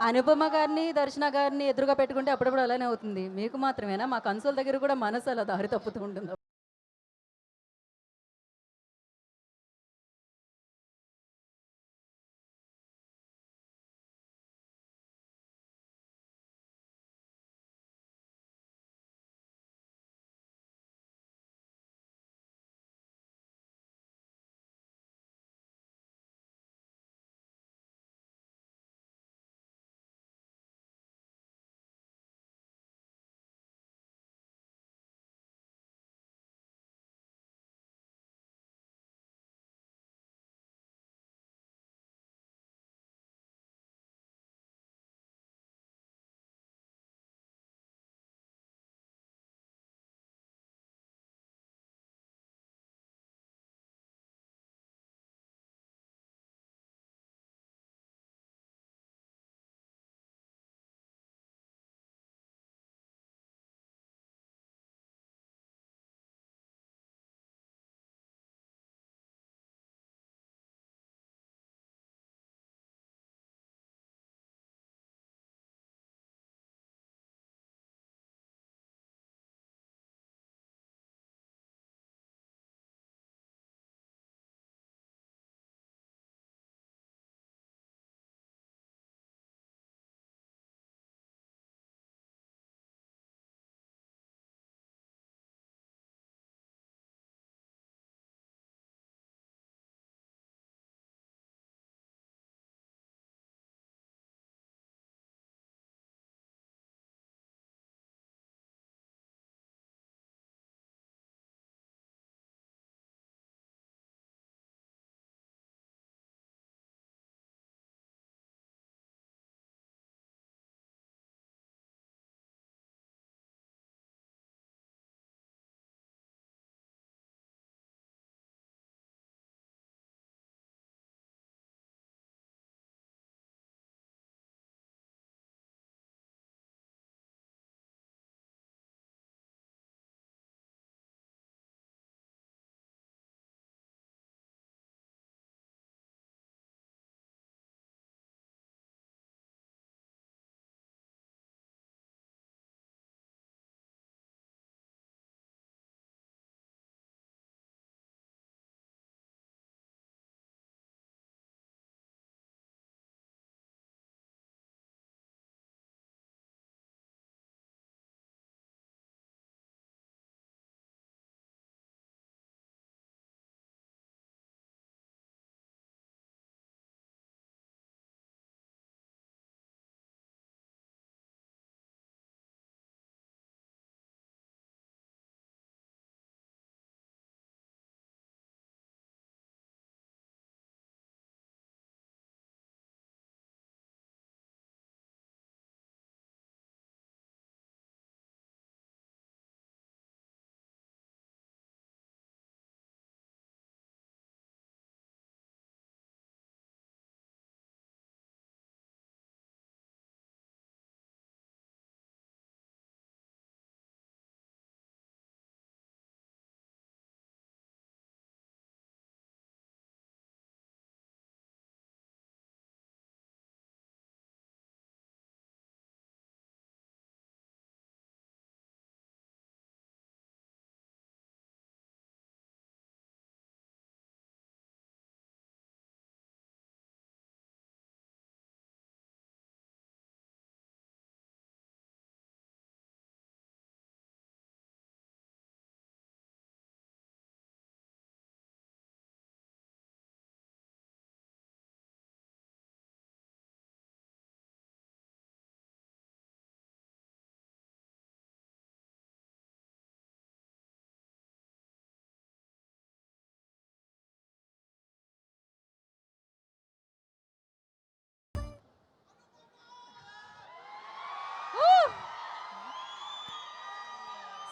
అనుపమ గారిని, దర్శన గారిని ఎదురుగా పెట్టుకుంటే అప్పుడప్పుడు అలానే అవుతుంది. మీకు మాత్రమేనా? మా కన్సోల్ దగ్గర కూడా మనసు అలా దారి తప్పుతూ ఉంటుంది.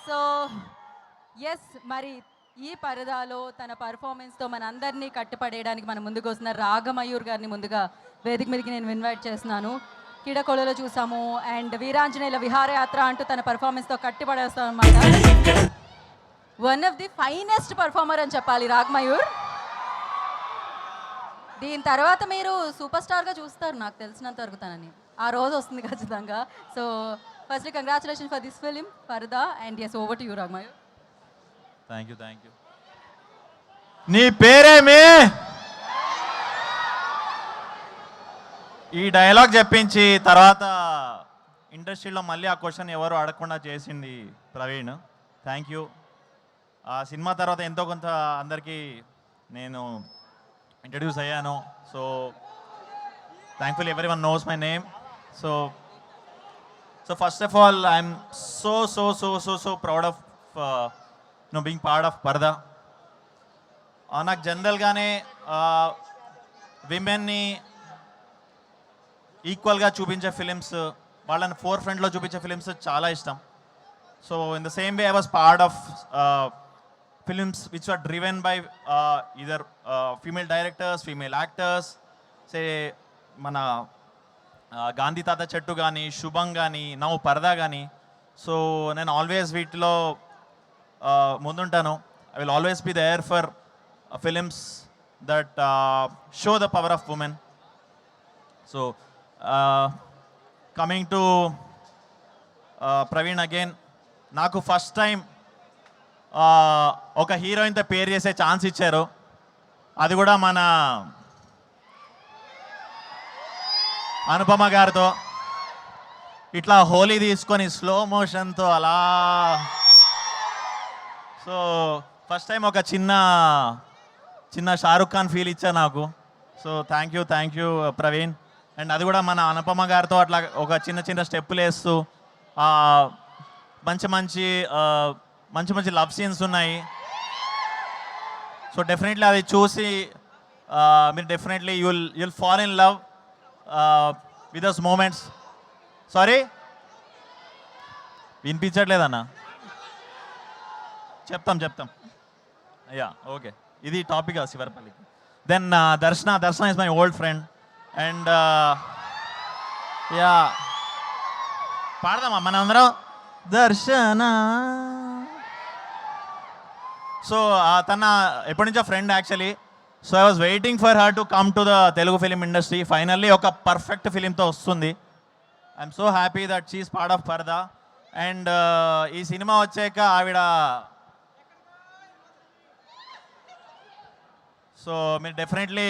సో ఎస్, మరి ఈ పరదాలో తన పర్ఫార్మెన్స్తో మన అందరినీ కట్టుపడేయడానికి మన ముందుకు వస్తున్న రాగమయూర్ గారిని ముందుగా వేదిక మీదకి నేను ఇన్వైట్ చేస్తున్నాను. కిడకొలలో చూసాము అండ్ వీరాంజనేయుల విహారయాత్ర అంటూ తన పర్ఫార్మెన్స్తో కట్టిపడేస్తాం అనమాట. One of the finest performer అని చెప్పాలి రాగమయూర్. దీని తర్వాత మీరు సూపర్ స్టార్గా చూస్తారు నాకు తెలిసినంత వరకు తనని. ఆ రోజు వస్తుంది ఖచ్చితంగా. So firstly congratulation for this film పరదా and yes over to you Ragamayur. Thank you. నీ పేరేమి? ఈ డైలాగ్ చెప్పించి తర్వాత ఇండస్ట్రీలో మళ్ళీ ఆ క్వశ్చన్ ఎవరు అడగకుండా చేసింది ప్రవీణ్. Thank you. ఆ సినిమా తర్వాత ఎంతో కొంత అందరికీ నేను ఇంట్రడ్యూస్ అయ్యాను. So thankful everyone knows my name. So first of all I'm so proud of being part of Parada. నాకు జనరల్గానే విమెన్ని ఈక్వల్గా చూపించే ఫిలిమ్స్, వాళ్ళని ఫోర్ ఫ్రంట్లో చూపించే ఫిలిమ్స్ చాలా ఇష్టం. So in the same way I was part of films which are driven by either female directors, female actors. Say మన గాంధీ తాత చెట్టు కానీ, శుభం కానీ, నవ్వు పరదా కానీ. సో నేను ఆల్వేస్ వీటిలో ముందుంటాను. I will always be there for films that show the power of women. So coming to Praveen again, నాకు ఫస్ట్ టైం ఒక హీరోయిన్తో పేరు చేసే ఛాన్స్ ఇచ్చారు. అది కూడా మన అనుపమ గారితో. ఇట్లా హోలీ తీసుకొని స్లో మోషన్తో అలా. సో ఫస్ట్ టైం ఒక చిన్న షారుఖ్ ఖాన్ ఫీల్ ఇచ్చా నాకు. So thank you Praveen. And అది కూడా మన అనుపమ గారితో అట్లా ఒక చిన్న స్టెప్పులు వేస్తూ మంచి లవ్ సీన్స్ ఉన్నాయి. సో డెఫినెట్లీ అది చూసి మీరు definitely you'll fall in love with those moments. Sorry వినిపించట్లేదన్నా? చెప్తాం. యా ఓకే, ఇది టాపిక్ శివరపల్లికి. Then Darshana is my old friend. And yeah పాడదామా మనం అందరం దర్శన. సో తన ఎప్పటి నుంచో friend actually. So I was waiting for her to come to the Telugu film industry. Finally ఒక పర్ఫెక్ట్ ఫిలింతో వస్తుంది. I'm so happy that she is part of Paradha. And ఈ సినిమా వచ్చాక ఆవిడ, సో మీరు డెఫినెట్లీ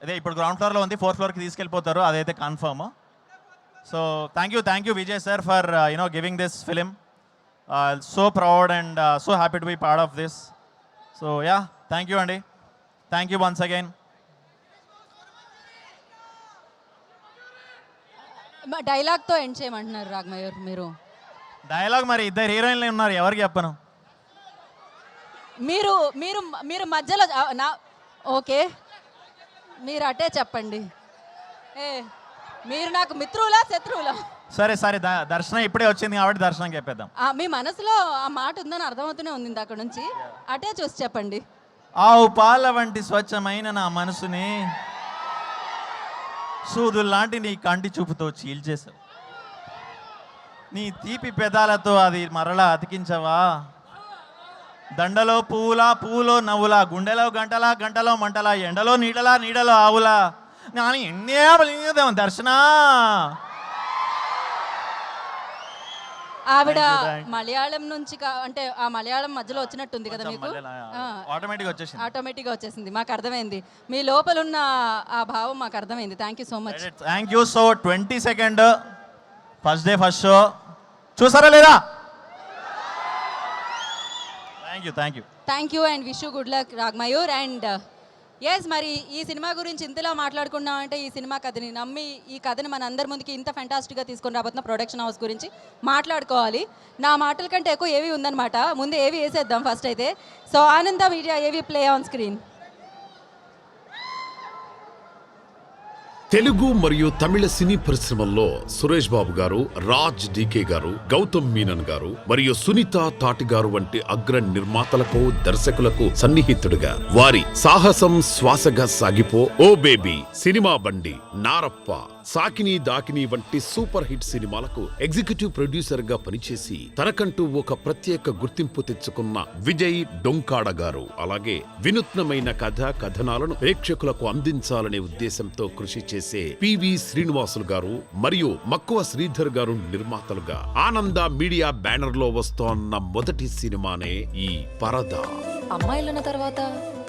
అదే ఇప్పుడు గ్రౌండ్ ఫ్లోర్లో ఉంది, 4th ఫ్లోర్కి తీసుకెళ్ళిపోతారు, అదైతే confirm. So thank you Vijay sir for giving this film. So proud and so happy to be part of this. So yeah thank you అండి. Thank you once again. డైలాగ్తో end చేయమంటున్నారు రాగమయూర్ మీరు. డైలాగ్ మరి ఇద్దరు హీరోయిన్లు ఉన్నారు, ఎవరికి చెప్పను. మీరు మధ్యలో ఓకే, మీరు అటే చెప్పండి. మీరు నాకు మిత్రులా శత్రువులా? సరే దర్శనం ఇప్పుడే వచ్చింది కాబట్టి దర్శనం చెప్పేద్దాం. మీ మనసులో ఆ మాట ఉందని అర్థమవుతూనే ఉంది అక్కడ నుంచి. అటే చూసి చెప్పండి. ఆవు పాల వంటి స్వచ్ఛమైన నా మనసుని సూదుల్లాంటి నీ కంటి చూపుతో చీల్చేశావు. నీ తీపి పెదాలతో అది మరలా అతికించవా? దండలో పువ్వులో నవ్వులా, గుండెలో గంటలో మంటలా, ఎండలో నీడలో ఆవులా. నాని ఎన్నే దర్శన. ఆవిడ మలయాళం నుంచి అంటే ఆ మలయాళం మధ్యలో వచ్చినట్టుంది కదా మీకు? ఆటోమేటిక్గా వచ్చేసింది, మాకు అర్థమైంది. మీ లోపల ఉన్న ఆ భావం మాకు అర్థమైంది. Thank you so much. Thank you. So 22nd first day first show చూసారా లేదా? Thank you and wish you good luck Ragamayur. And yes, మరి ఈ సినిమా గురించి ఇంతలా మాట్లాడుకున్నాం అంటే ఈ సినిమా కథని నమ్మి ఈ కథని మన అందరి ముందుకి ఇంత ఫెంటాస్టిక్గా తీసుకొని రాబోతున్న ప్రొడక్షన్ హౌస్ గురించి మాట్లాడుకోవాలి. నా మాటల కంటే ఎక్కువ ఏవి ఉందన్నమాట. ముందు ఏవి వేసేద్దాం ఫస్ట్ అయితే. సో ఆనంద మీడియా ఏవి ప్లే ఆన్ స్క్రీన్. తెలుగు మరియు తమిళ సినీ పరిశ్రమల్లో సురేష్ బాబు గారు, రాజ్ డికే గారు, గౌతమ్ మీనన్ గారు మరియు సునీత తాటి గారు వంటి అగ్ర నిర్మాతలకు, దర్శకులకు సన్నిహితుడిగా వారి సాహసం శ్వాసగా సాగిపో, ఓ బేబీ, సినిమా బండి, నారప్ప, సాకిని దాకిని వంటి సూపర్ హిట్ సినిమాలకు ఎగ్జిక్యూటివ్ ప్రొడ్యూసర్ గా పనిచేసి తనకంటూ ఒక ప్రత్యేక గుర్తింపు తెచ్చుకున్న విజయ్ డొంకాడ గారు, అలాగే వినూత్నమైన కథనాలను ప్రేక్షకులకు అందించాలనే ఉద్దేశంతో కృషి చేసే పివి శ్రీనివాసులు గారు మరియు మక్కువ శ్రీధర్ గారు నిర్మాతలుగా ఆనంద మీడియా బ్యానర్ లో వస్తోన్న మొదటి సినిమానే ఈ పరదా. అమ్మాయిలన్న తర్వాత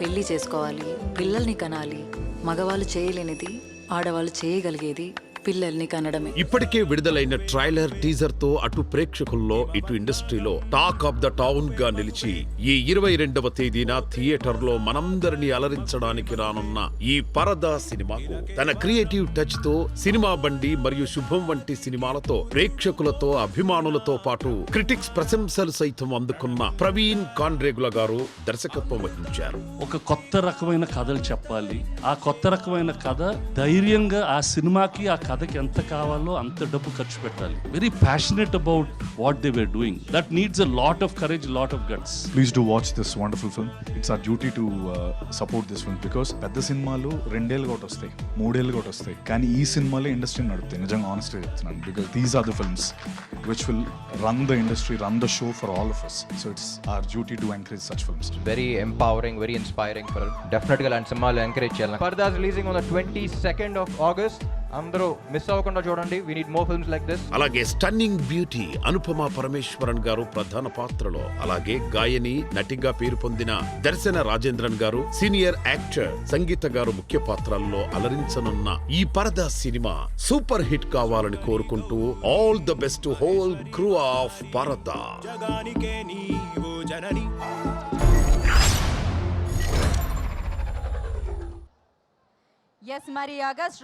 పెళ్లి చేసుకోవాలి, పిల్లల్ని కనాలి. మగవాళ్ళు చేయలేనిది ఆడవాళ్ళు చేయగలిగేది పిల్లల్ని కనడమే. ఇప్పటికే విడుదలైన ట్రైలర్, టీజర్ తో అటు ప్రేక్షకుల్లో ఇటు ఇండస్ట్రీలో టాక్ ఆఫ్ ద టౌన్ గా నిలిచి ఈ 22వ తేదీన థియేటర్ లో మనందరినీ అలరించడానికి రానున్న ఈ పరదా సినిమాకు తన క్రియేటివ్ టచ్ తో సినిమా బండి మరియు శుభం వంటి సినిమాలతో ప్రేక్షకులతో, అభిమానులతో పాటు క్రిటిక్స్ ప్రశంసలు సైతం అందుకున్న ప్రవీణ్ కాన్రేగుల గారు దర్శకత్వం వహించారు. ఒక కొత్త రకమైన కథలు చెప్పాలి. ఆ కొత్త రకమైన కథ ధైర్యంగా ఆ సినిమాకి, ఆ కథకి ఎంత కావాలో అంత డబ్బు ఖర్చు పెట్టాలి. Very passionate about what they were doing. That needs a lot of courage, lot of guts. Please do watch this wonderful film. It's our duty to support this film because పెద్ద సినిమాలు 2 ఏళ్ళు ఒకటి వస్తాయి, 3 ఏళ్ళు ఒకటి వస్తాయి, కానీ ఈ సినిమాలే ఇండస్ట్రీ నడుపుతాయి. నిజంగా ఆనెస్ట్గా చెప్తున్నాను. Because these are the films which will run the industry, run the show for all of us. So it's our duty to encourage such films. Very empowering, very inspiring for డెఫినెట్గా ఇలాంటి సినిమాలు ఎంకరేజ్ చేయాలి. Parda releasing on the 22nd of August. అందరూ మిస్ అవ్వకుండా చూడండి. We need more films like this. అలాగే స్టన్నింగ్ బ్యూటీ అనుపమ పరమేశ్వరన్ గారు ప్రధాన పాత్రలో, అలాగే గాయని, నటిగా పేరు పొందిన దర్శన రాజేంద్రన్ గారు, సీనియర్ యాక్టర్ సంగీత గారు ముఖ్య పాత్రల్లో అలరించనున్న ఈ పరదా సినిమా సూపర్ హిట్ కావాలని కోరుకుంటూ all the best whole crew of పరదా. ఎస్, మరి ఆగస్ట్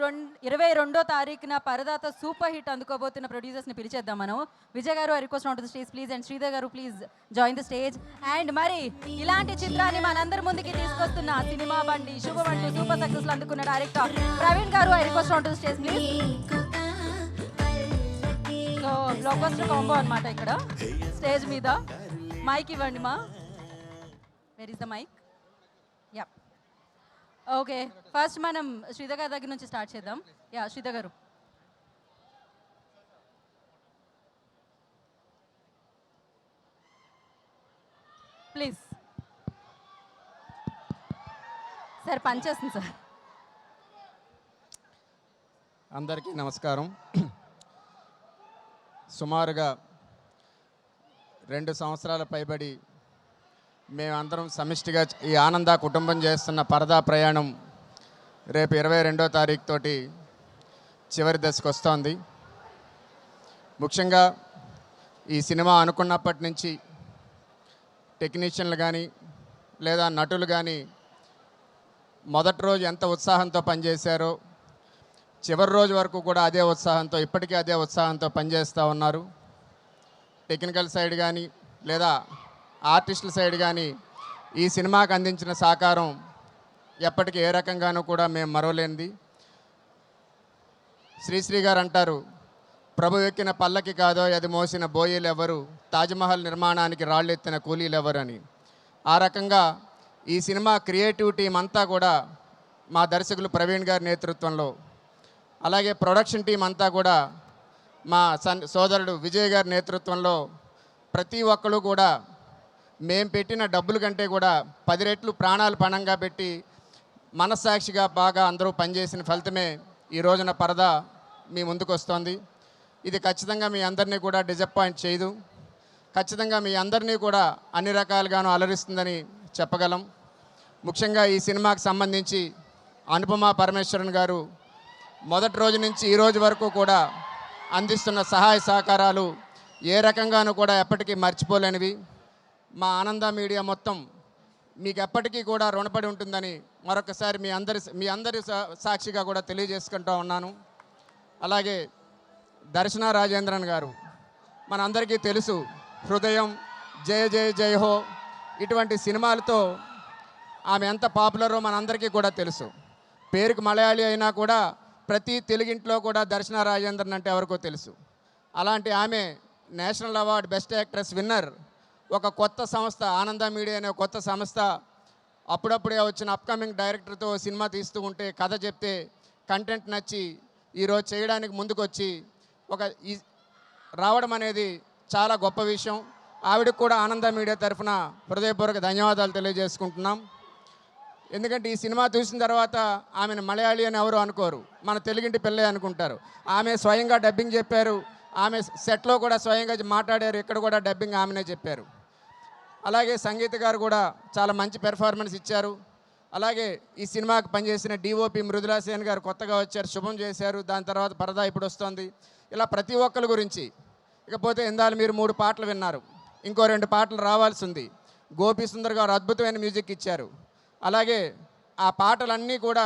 22వ తారీఖున పరదాతో సూపర్ హిట్ అందుకోబోతున్న ప్రొడ్యూసర్స్ని పిలిచేద్దాం మనం. Vijay garu, I request on to the stage please, and Sridhar garu please join the stage. And మరి ఇలాంటి చిత్రాన్ని మనందరి ముందుకి తీసుకొస్తున్న సినిమా బండి, శుభమంటూ సూపర్ సక్సెస్ అందుకున్న director Praveen garu, I request on to the stage please. So blockbuster combo అనమాట ఇక్కడ స్టేజ్ మీద. మైక్ ఇవ్వండి మా. Where is the mic? Yeah, okay. First మనం శ్రీధర్ గారి దగ్గర నుంచి స్టార్ట్ చేద్దాం. Yeah, Sridhar garu. Please sir, పనిచేస్తుంది సార్. అందరికీ నమస్కారం. సుమారుగా 2 సంవత్సరాల పైబడి మేమందరం సమిష్టిగా ఈ ఆనంద కుటుంబం చేస్తున్న పరదా ప్రయాణం రేపు 22వ తారీఖు తోటి చివరి దశకు వస్తోంది. ముఖ్యంగా ఈ సినిమా అనుకున్నప్పటి నుంచి టెక్నీషియన్లు కానీ లేదా నటులు కానీ మొదటి రోజు ఎంత ఉత్సాహంతో పనిచేశారో చివరి రోజు వరకు కూడా అదే ఉత్సాహంతో, ఇప్పటికీ అదే ఉత్సాహంతో పనిచేస్తూ ఉన్నారు. టెక్నికల్ సైడ్ కానీ లేదా ఆర్టిస్టుల సైడ్ కానీ ఈ సినిమాకి అందించిన సహకారం ఎప్పటికీ ఏ రకంగానూ కూడా మేము మరవలేనిది. శ్రీశ్రీ గారు అంటారు, ప్రభు ఎక్కిన పల్లకి కాదో అది మోసిన బోయీలెవరు, తాజ్మహల్ నిర్మాణానికి రాళ్ళెత్తిన కూలీలెవరు అని. ఆ రకంగా ఈ సినిమా క్రియేటివ్ టీం అంతా కూడా మా దర్శకులు ప్రవీణ్ గారి నేతృత్వంలో, అలాగే ప్రొడక్షన్ టీం అంతా కూడా మా సోదరుడు విజయ్ గారి నేతృత్వంలో ప్రతి ఒక్కరు కూడా మేము పెట్టిన డబ్బుల కంటే కూడా 10 రెట్లు ప్రాణాలు పణంగా పెట్టి మనస్సాక్షిగా బాగా అందరూ పనిచేసిన ఫలితమే ఈ రోజున పరదా మీ ముందుకు వస్తోంది. ఇది ఖచ్చితంగా మీ అందరినీ కూడా డిసప్పాయింట్ చేయదు. ఖచ్చితంగా మీ అందరినీ కూడా అన్ని రకాలుగాను అలరిస్తుందని చెప్పగలం. ముఖ్యంగా ఈ సినిమాకి సంబంధించి అనుపమ పరమేశ్వరన్ గారు మొదటి రోజు నుంచి ఈ రోజు వరకు కూడా అందిస్తున్న సహాయ సహకారాలు ఏ రకంగానూ కూడా ఎప్పటికీ మర్చిపోలేనివి. మా ఆనంద మీడియా మొత్తం మీకు ఎప్పటికీ కూడా రుణపడి ఉంటుందని మరొకసారి మీ అందరి సాక్షిగా కూడా తెలియజేసుకుంటూ ఉన్నాను. అలాగే దర్శన రాజేంద్రన్ గారు మనందరికీ తెలుసు, హృదయం, జయ జయ జయ హో ఇటువంటి సినిమాలతో ఆమె ఎంత పాపులరో మనందరికీ కూడా తెలుసు. పేరుకు మలయాళీ అయినా కూడా ప్రతి తెలుగింట్లో కూడా దర్శన రాజేంద్రన్ అంటే ఎవరికో తెలుసు. అలాంటి ఆమె national award best actress winner. ఒక కొత్త సంస్థ ఆనంద మీడియా అనే కొత్త సంస్థ అప్పుడప్పుడే వచ్చిన అప్కమింగ్ డైరెక్టర్తో సినిమా తీస్తూ ఉంటే కథ చెప్తే కంటెంట్ నచ్చి ఈరోజు చేయడానికి ముందుకొచ్చి ఈ రావడం అనేది చాలా గొప్ప విషయం. ఆవిడకు కూడా ఆనంద మీడియా తరఫున హృదయపూర్వక ధన్యవాదాలు తెలియజేసుకుంటున్నాం. ఎందుకంటే ఈ సినిమా చూసిన తర్వాత ఆమెను మలయాళీ అని ఎవరు అనుకోరు, మన తెలుగింటి పిల్లే అనుకుంటారు. ఆమె స్వయంగా డబ్బింగ్ చెప్పారు, ఆమె సెట్లో కూడా స్వయంగా మాట్లాడారు, ఇక్కడ కూడా డబ్బింగ్ ఆమెనే చెప్పారు. అలాగే సంగీత గారు కూడా చాలా మంచి పెర్ఫార్మెన్స్ ఇచ్చారు. అలాగే ఈ సినిమాకి పనిచేసిన డిఓపి మృదులా సేన్ గారు కొత్తగా వచ్చారు, శుభం చేశారు. దాని తర్వాత పరదా ఇప్పుడు వస్తుంది. ఇలా ప్రతి ఒక్కరి గురించి. ఇకపోతే ఇందాలు మీరు 3 పాటలు విన్నారు, ఇంకో 2 పాటలు రావాల్సి ఉంది. గోపి సుందర్ గారు అద్భుతమైన మ్యూజిక్ ఇచ్చారు. అలాగే ఆ పాటలన్నీ కూడా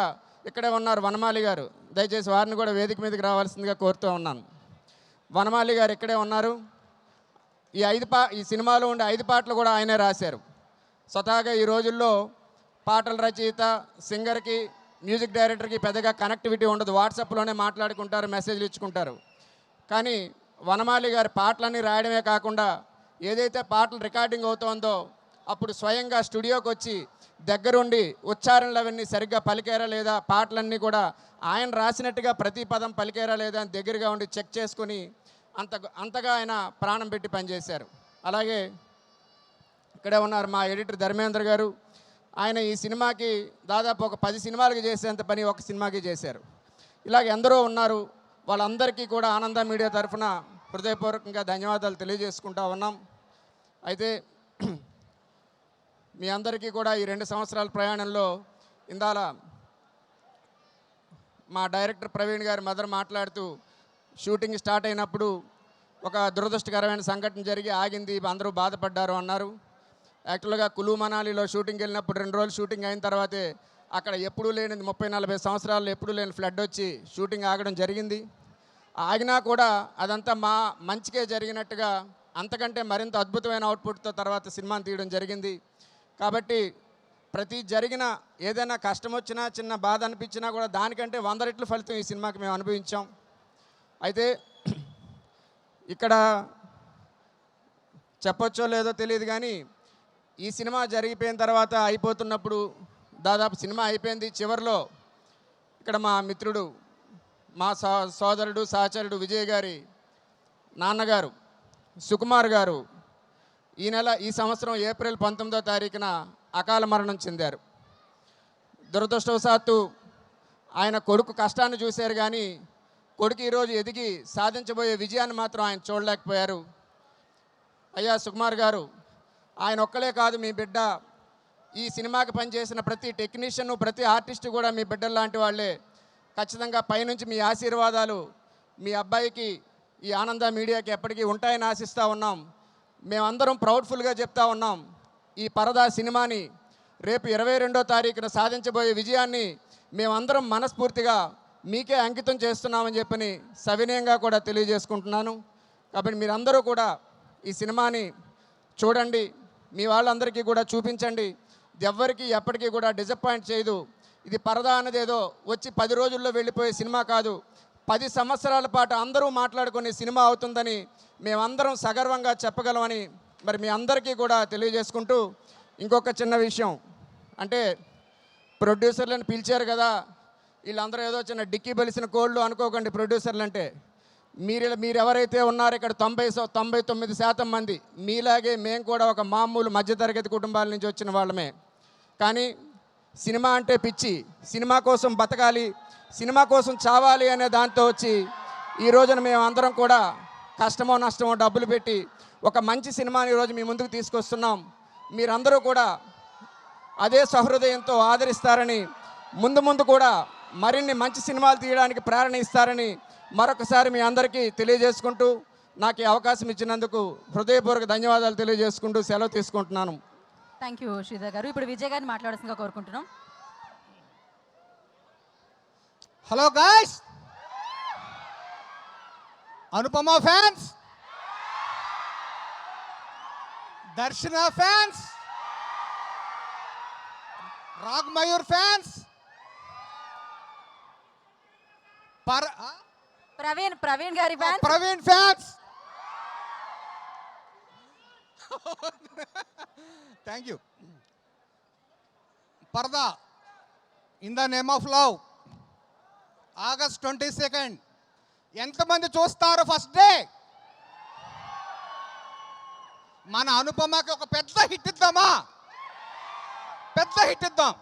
ఇక్కడే ఉన్నారు వనమాలి గారు, దయచేసి వారిని కూడా వేదిక మీదకి రావాల్సిందిగా కోరుతూ ఉన్నాను. వనమాలి గారు ఇక్కడే ఉన్నారు. ఈ సినిమాలో ఉండే 5 పాటలు కూడా ఆయనే రాశారు. స్వతహాగా ఈ రోజుల్లో పాటల రచయిత సింగర్కి మ్యూజిక్ డైరెక్టర్కి పెద్దగా కనెక్టివిటీ ఉండదు, వాట్సాప్లోనే మాట్లాడుకుంటారు, మెసేజ్లు ఇచ్చుకుంటారు. కానీ వనమాలి గారి పాటలన్నీ రాయడమే కాకుండా ఏదైతే పాటలు రికార్డింగ్ అవుతోందో అప్పుడు స్వయంగా స్టూడియోకి వచ్చి దగ్గరుండి ఉచ్చారణలు అవన్నీ సరిగ్గా పలికారా లేదా, పాటలన్నీ కూడా ఆయన రాసినట్టుగా ప్రతి పదం పలికారా లేదా అని దగ్గరగా ఉండి చెక్ చేసుకుని అంతగా ఆయన ప్రాణం పెట్టి పనిచేశారు. అలాగే ఇక్కడే ఉన్నారు మా ఎడిటర్ ధర్మేంద్ర గారు. ఆయన ఈ సినిమాకి దాదాపు ఒక 10 సినిమాలకి చేసేంత పని ఒక సినిమాకి చేశారు. ఇలాగ ఎందరో ఉన్నారు. వాళ్ళందరికీ కూడా ఆనంద మీడియా తరఫున హృదయపూర్వకంగా ధన్యవాదాలు తెలియజేసుకుంటా ఉన్నాం. అయితే మీ అందరికీ కూడా ఈ 2 సంవత్సరాల ప్రయాణంలో ఇందాల మా డైరెక్టర్ ప్రవీణ్ గారి మదర్ మాట్లాడుతూ షూటింగ్ స్టార్ట్ అయినప్పుడు ఒక దురదృష్టకరమైన సంఘటన జరిగి ఆగింది, అందరూ బాధపడ్డారు అన్నారు. యాక్చువల్గా కులు మనాలిలో షూటింగ్కి వెళ్ళినప్పుడు 2 రోజులు షూటింగ్ అయిన తర్వాతే అక్కడ ఎప్పుడూ లేనిది 30-40 సంవత్సరాల్లో ఎప్పుడూ లేని ఫ్లడ్ వచ్చి షూటింగ్ ఆగడం జరిగింది. ఆగినా కూడా అదంతా మా మంచికే జరిగినట్టుగా అంతకంటే మరింత అద్భుతమైన అవుట్పుట్తో తర్వాత సినిమాని తీయడం జరిగింది. కాబట్టి ప్రతి జరిగిన ఏదైనా కష్టం వచ్చినా చిన్న బాధ అనిపించినా కూడా దానికంటే 100 రెట్లు ఫలితం ఈ సినిమాకి మేము అనుభవించాం. అయితే ఇక్కడ చెప్పొచ్చో లేదో తెలియదు కానీ ఈ సినిమా జరిగిపోయిన తర్వాత అయిపోతున్నప్పుడు దాదాపు సినిమా అయిపోయింది, చివరిలో ఇక్కడ మా మిత్రుడు మా సోదరుడు సహచరుడు విజయ్ గారి నాన్నగారు సుకుమార్ గారు ఈ సంవత్సరం ఏప్రిల్ 19వ తారీఖున అకాల మరణం చెందారు. దురదృష్టవశాత్తు ఆయన కొడుకు కష్టాన్ని చూశారు కానీ కొడుకు ఈరోజు ఎదిగి సాధించబోయే విజయాన్ని మాత్రం ఆయన చూడలేకపోయారు. అయ్యా సుకుమార్ గారు, ఆయన ఒక్కలే కాదు మీ బిడ్డ. ఈ సినిమాకి పనిచేసిన ప్రతి టెక్నీషియన్ ప్రతి ఆర్టిస్టు కూడా మీ బిడ్డలు లాంటి వాళ్ళే. ఖచ్చితంగా పైనుంచి మీ ఆశీర్వాదాలు మీ అబ్బాయికి ఈ ఆనంద మీడియాకి ఎప్పటికీ ఉంటాయని ఆశిస్తూ ఉన్నాం. మేమందరం ప్రౌడ్ఫుల్గా చెప్తా ఉన్నాం, ఈ పరదా సినిమాని రేపు 22వ తారీఖున సాధించబోయే విజయాన్ని మేమందరం మనస్ఫూర్తిగా మీకే అంకితం చేస్తున్నామని చెప్పని సవినయంగా కూడా తెలియజేసుకుంటున్నాను. కాబట్టి మీరందరూ కూడా ఈ సినిమాని చూడండి, మీ వాళ్ళందరికీ కూడా చూపించండి. ఎవ్వరికీ ఎప్పటికీ కూడా డిసప్పాయింట్ చేయదు. ఇది పరదా అనేది ఏదో వచ్చి 10 రోజుల్లో వెళ్ళిపోయే సినిమా కాదు, 10 సంవత్సరాల పాటు అందరూ మాట్లాడుకునే సినిమా అవుతుందని మేమందరం సగర్వంగా చెప్పగలమని మరి మీ అందరికీ కూడా తెలియజేసుకుంటూ, ఇంకొక చిన్న విషయం అంటే ప్రొడ్యూసర్లను పిలిచారు కదా, వీళ్ళందరూ ఏదో చిన్న డిక్కీ బలిసిన కోళ్ళు అనుకోకండి. ప్రొడ్యూసర్లు అంటే మీరు ఎవరైతే ఉన్నారో ఇక్కడ 99% మంది మీలాగే మేము కూడా ఒక మామూలు మధ్యతరగతి కుటుంబాల నుంచి వచ్చిన వాళ్ళమే. కానీ సినిమా అంటే పిచ్చి, సినిమా కోసం బతకాలి, సినిమా కోసం చావాలి అనే దాంతో వచ్చి ఈ రోజున మేము అందరం కూడా కష్టమో నష్టమో డబ్బులు పెట్టి ఒక మంచి సినిమాని ఈరోజు మీ ముందుకు తీసుకొస్తున్నాం. మీరందరూ కూడా అదే సహృదయంతో ఆదరిస్తారని, ముందు కూడా మరిన్ని మంచి సినిమాలు తీయడానికి ప్రేరణ ఇస్తారని మరొకసారి మీ అందరికీ తెలియజేసుకుంటూ నాకు ఈ అవకాశం ఇచ్చినందుకు హృదయపూర్వక ధన్యవాదాలు తెలియజేసుకుంటూ సెలవు తీసుకుంటున్నాను. థ్యాంక్ యూ శ్రీధర్ గారు. ఇప్పుడు విజయ్ గారిని మాట్లాడాల్సిందిగా కోరుకుంటున్నాం. Hello guys, Anupama fans, Darshana fans, Rag Mayur fans, Praveen గారి fans. Praveen fans. Thank you. Parada in the name of love August 22nd. ఎంతమంది చూస్తారు ఫస్ట్ డే? మన అనుపమకి ఒక పెద్ద హిట్ ఇద్దామా? పెద్ద హిట్ ఇద్దాం.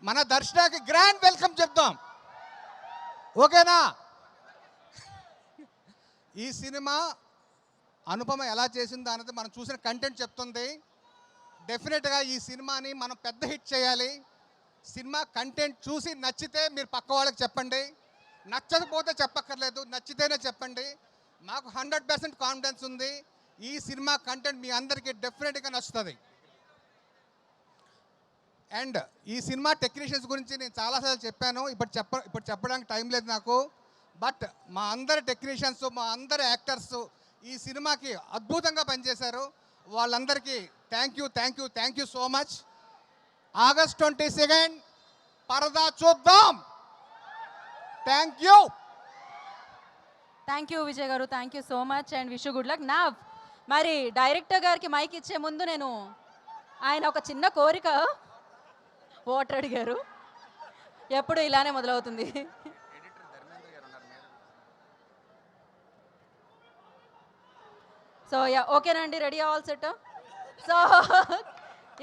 మన దర్శనకి గ్రాండ్ వెల్కమ్ చెప్దాం. ఓకేనా? ఈ సినిమా అనుపమ ఎలా చేసిందో అన్నది మనం చూసిన కంటెంట్ చెప్తుంది. డెఫినెట్గా ఈ సినిమాని మనం పెద్ద హిట్ చేయాలి. సినిమా కంటెంట్ చూసి నచ్చితే మీరు పక్క వాళ్ళకి చెప్పండి, నచ్చకపోతే చెప్పక్కర్లేదు, నచ్చితేనే చెప్పండి. మాకు 100% కాన్ఫిడెన్స్ ఉంది ఈ సినిమా కంటెంట్ మీ అందరికీ డెఫినెట్గా నచ్చుతుంది. అండ్ ఈ సినిమా టెక్నీషియన్స్ గురించి నేను చాలాసార్లు చెప్పాను, ఇప్పుడు చెప్పడానికి టైం లేదు నాకు. బట్ మా అందరి టెక్నీషియన్స్, మా అందరి యాక్టర్స్ ఈ సినిమాకి అద్భుతంగా పనిచేశారు. వాళ్ళందరికీ thank you so much. August 22nd పరదా చూద్దాం. థ్యాంక్ యూ విజయ్ గారు, thank you so much and wish good luck. నా మరి డైరెక్టర్ గారికి మైక్ ఇచ్చే ముందు నేను ఆయన ఒక చిన్న కోరిక ఓటర్ అడిగారు. ఎప్పుడు ఇలానే మొదలవుతుంది. సో ఓకేనండి, రెడీ ఆల్ సెట్. సో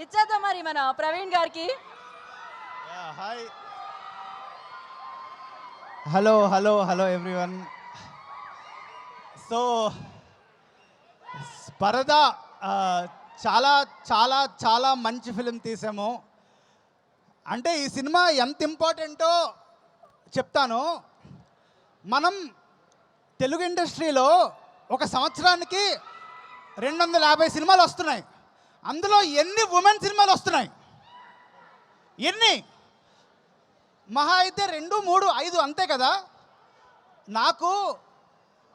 ఇచ్చేద్దాం మరి మన ప్రవీణ్ గారికి. Hi, hello everyone. సో పరదా చాలా చాలా చాలా మంచి ఫిలిం తీసాము. అంటే ఈ సినిమా ఎంత ఇంపార్టెంటో చెప్తాను. మనం తెలుగు ఇండస్ట్రీలో ఒక సంవత్సరానికి 250 సినిమాలు వస్తున్నాయి. అందులో ఎన్ని ఉమెన్ సినిమాలు వస్తున్నాయి? ఎన్ని? మహా అయితే 2, 3, 5 అంతే కదా. నాకు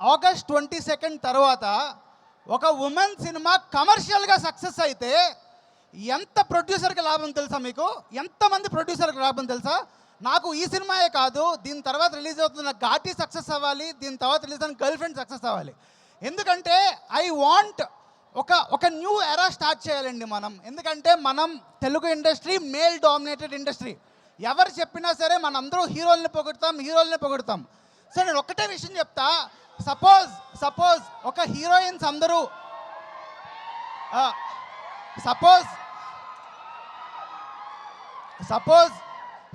August 22nd తర్వాత ఒక ఉమెన్ సినిమా కమర్షియల్గా సక్సెస్ అయితే ఎంత ప్రొడ్యూసర్కి లాభం తెలుసా? మీకు ఎంతమంది ప్రొడ్యూసర్కి లాభం తెలుసా? నాకు ఈ సినిమాయే కాదు, దీని తర్వాత రిలీజ్ అవుతున్న ఘాటి సక్సెస్ అవ్వాలి, దీని తర్వాత రిలీజ్ అయిన గర్ల్ ఫ్రెండ్ సక్సెస్ అవ్వాలి. ఎందుకంటే ఐ వాంట్ ఒక న్యూ ఎరా స్టార్ట్ చేయాలండి మనం. ఎందుకంటే మనం Telugu industry male dominated industry. ఎవరు చెప్పినా సరే మనందరూ హీరోల్ని పొగుడతాం. సో నేను ఒక్కటే విషయం చెప్తా. సపోజ్ ఒక హీరోయిన్స్ అందరూ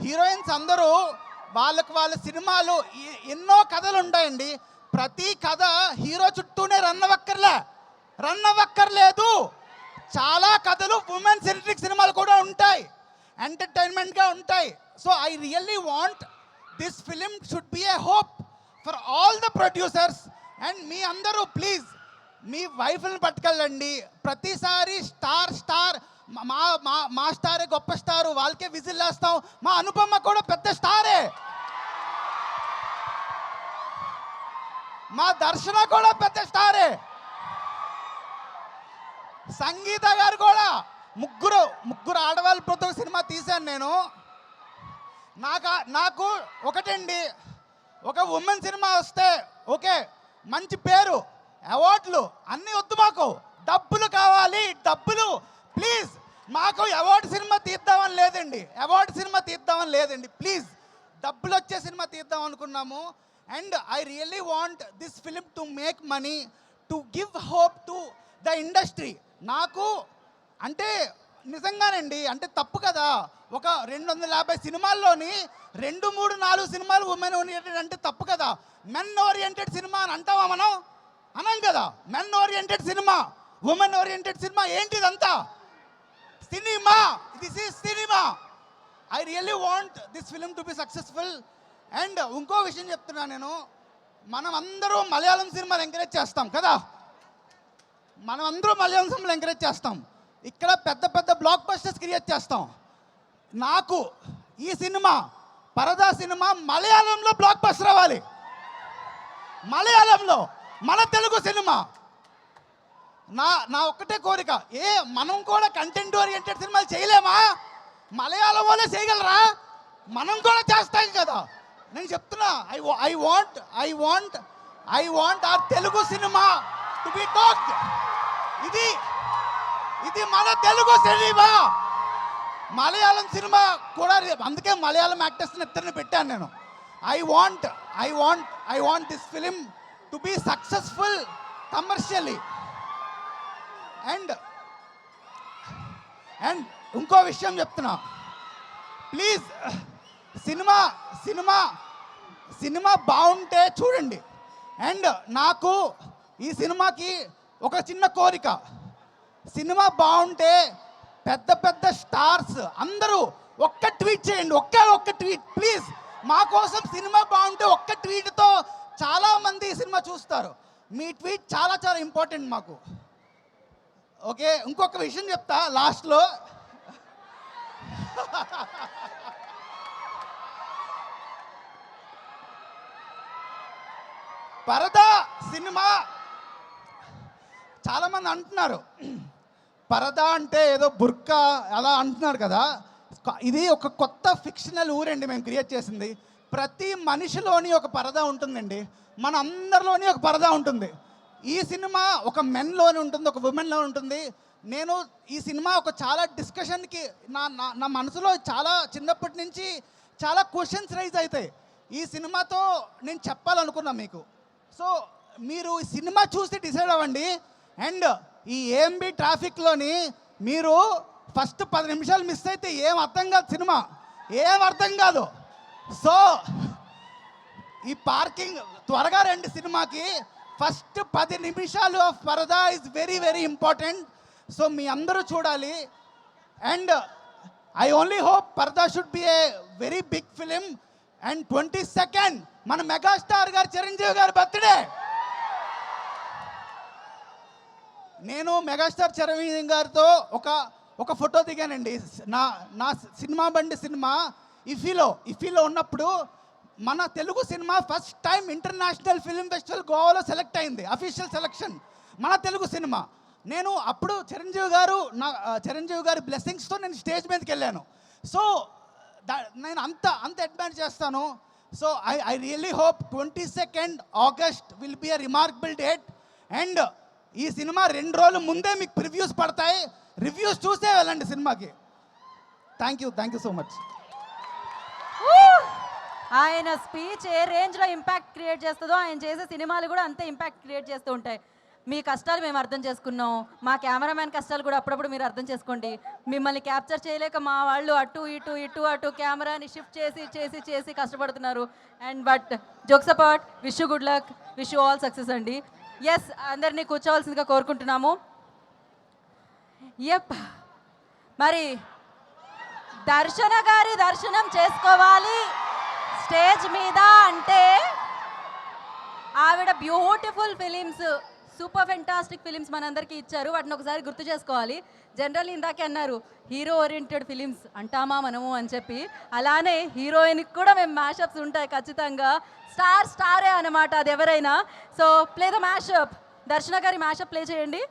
హీరోయిన్స్ అందరూ వాళ్ళ సినిమాలు ఎన్నో కథలు ఉంటాయండి. ప్రతి కథ హీరో చుట్టూనే రన్ అవ్వక్కర్లేదు. చాలా కథలు ఉమెన్ సెంట్రిక్ సినిమాలు కూడా ఉంటాయి, ఎంటర్టైన్మెంట్గా ఉంటాయి. So I really want this film should be a hope for all the producers. And మీ అందరూ ప్లీజ్ మీ వైఫ్ని పట్టుకెళ్ళండి. ప్రతిసారి స్టార్ మా స్టారే గొప్ప స్టారు, వాళ్ళకే విజిల్ వేస్తాం. మా అనుపమ కూడా పెద్ద స్టారే, మా దర్శన కూడా పెద్ద స్టారే, సంగీత గారు కూడా. ముగ్గురు ఆడవాళ్ళతో సినిమా తీశాను నేను. నాకు ఒకటండి, ఒక ఉమెన్ సినిమా వస్తే ఓకే, మంచి పేరు, అవార్డులు అన్నీ వద్దు, మాకు డబ్బులు కావాలి, డబ్బులు ప్లీజ్. మాకు అవార్డు సినిమా తీద్దామని లేదండి, ప్లీజ్ డబ్బులు వచ్చే సినిమా తీద్దాం అనుకున్నాము. And I really want this film to make money, to give hope to the industry. నాకు అంటే నిజంగానండి, అంటే తప్పు కదా. ఒక 250 సినిమాల్లోని 2, 3, 4 సినిమాలు ఉమెన్ ఓరియంటెడ్ అంటే తప్పు కదా. మెన్ ఓరియంటెడ్ సినిమా అని అంటావా మనం? అనం కదా. Men oriented cinema, women oriented cinema ఏంటిదంతా? Cinema. This is cinema. I really want this film to be successful. And ఇంకో విషయం చెప్తున్నా నేను, మనం అందరూ మలయాళం సినిమాలు ఎంకరేజ్ చేస్తాం కదా, ఇక్కడ పెద్ద బ్లాక్ బస్టర్స్ క్రియేట్ చేస్తాం. నాకు ఈ సినిమా పరదా సినిమా మలయాళంలో బ్లాక్ బస్టర్ అవ్వాలి. మలయాళంలో మన తెలుగు సినిమా. నా ఒక్కటే కోరిక, మనం కూడా కంటెంట్ ఓరియంటెడ్ సినిమాలు చేయలేమా? మలయాళం వాళ్ళే చేయగలరా? మనం కూడా చేస్తాం కదా. నేను చెప్తున్నా I want our Telugu cinema to be talked. ఇది మన తెలుగు సినిమా. మలయాళం సినిమా కూడా, అందుకే మలయాళం యాక్టర్స్ని ఇద్దరిని పెట్టాను నేను. I want this film to be successful commercially. And ఇంకో విషయం చెప్తున్నా, ప్లీజ్ సినిమా బాగుంటే చూడండి. అండ్ నాకు ఈ సినిమాకి ఒక చిన్న కోరిక, సినిమా బాగుంటే పెద్ద స్టార్స్ అందరూ ఒక్క ట్వీట్ చేయండి, ఒక్క ట్వీట్ ప్లీజ్. మా కోసం సినిమా బాగుంటే ఒక్క ట్వీట్తో చాలామంది ఈ సినిమా చూస్తారు. మీ ట్వీట్ చాలా చాలా ఇంపార్టెంట్ మాకు. ఓకే, ఇంకొక విషయం చెప్తా లాస్ట్లో. పరదా సినిమా చాలామంది అంటున్నారు, పరదా అంటే ఏదో బుర్కా అలా అంటున్నారు కదా. ఇది ఒక కొత్త ఫిక్షనల్ ఊరండి మేము క్రియేట్ చేసింది. ప్రతి మనిషిలోని ఒక పరదా ఉంటుందండి, మన అందరిలోని ఒక పరదా ఉంటుంది. ఈ సినిమా ఒక మెన్లోని ఉంటుంది, ఒక ఉమెన్లో ఉంటుంది. నేను ఈ సినిమా ఒక చాలా డిస్కషన్కి నా మనసులో చాలా చిన్నప్పటి నుంచి చాలా క్వశ్చన్స్ రైజ్ అవుతాయి. ఈ సినిమాతో నేను చెప్పాలనుకున్నా మీకు. సో మీరు ఈ సినిమా చూసి డిసైడ్ అవ్వండి. అండ్ ఈ ఏఎంబి ట్రాఫిక్లోని మీరు ఫస్ట్ 10 నిమిషాలు మిస్ అయితే ఏం అర్థం కాదు, సినిమా ఏం అర్థం కాదు. సో ఈ పార్కింగ్ త్వరగా రండి సినిమాకి. ఫస్ట్ 10 నిమిషాలు of Parada is very very important. So మీ అందరూ చూడాలి. And I only hope Parada should be a very big film. And 22nd మన మెగాస్టార్ గారు చిరంజీవి గారి బర్త్డే. నేను మెగాస్టార్ చిరంజీవి గారితో ఒక ఫోటో దిగానండి. నా సినిమా బండి సినిమా ఇఫీలో ఉన్నప్పుడు మన Telugu cinema first time international film festival గోవాలో సెలెక్ట్ అయింది, అఫీషియల్ సెలక్షన్ మన తెలుగు సినిమా. నేను అప్పుడు చిరంజీవి గారి బ్లెస్సింగ్స్తో నేను స్టేజ్ మీదకి వెళ్ళాను. సో నేను అంత అడ్మైర్ చేస్తాను. So I really hope 22nd August will be a remarkable date. And ఈ సినిమా 2 రోజుల ముందే మీకు ప్రివ్యూస్ పడతాయి, రివ్యూస్ చూసే వెళ్ళండి సినిమాకి. Thank you so much. ఆయన స్పీచ్ ఏ రేంజ్లో ఇంపాక్ట్ క్రియేట్ చేస్తుందో ఆయన చేసే సినిమాలు కూడా అంతే ఇంపాక్ట్ క్రియేట్ చేస్తూ ఉంటాయి. మీ కష్టాలు మేము అర్థం చేసుకున్నాం, మా కెమెరామ్యాన్ కష్టాలు కూడా అప్పుడప్పుడు మీరు అర్థం చేసుకోండి. మిమ్మల్ని క్యాప్చర్ చేయలేక మా వాళ్ళు అటు ఇటు కెమెరాని షిఫ్ట్ చేసి కష్టపడుతున్నారు. And but jokes apart, wish you good luck, wish you all success అండి. ఎస్, అందరినీ కూర్చోవలసిందిగా కోరుకుంటున్నాము. ఎప్, మరి దర్శన గారి దర్శనం చేసుకోవాలి స్టేజ్ మీద అంటే ఆవిడ beautiful films, super fantastic films మనందరికీ ఇచ్చారు. వాటిని ఒకసారి గుర్తు చేసుకోవాలి. జనరల్ ఇందాకే అన్నారు హీరో ఓరియంటెడ్ ఫిలిమ్స్ అంటామా మనము అని చెప్పి, అలానే హీరోయిన్కి కూడా మేము మ్యాషప్స్ ఉంటాయి ఖచ్చితంగా. స్టారే అన్నమాట అది ఎవరైనా. So play the mashup. దర్శన గారి మ్యాషప్ ప్లే చేయండి.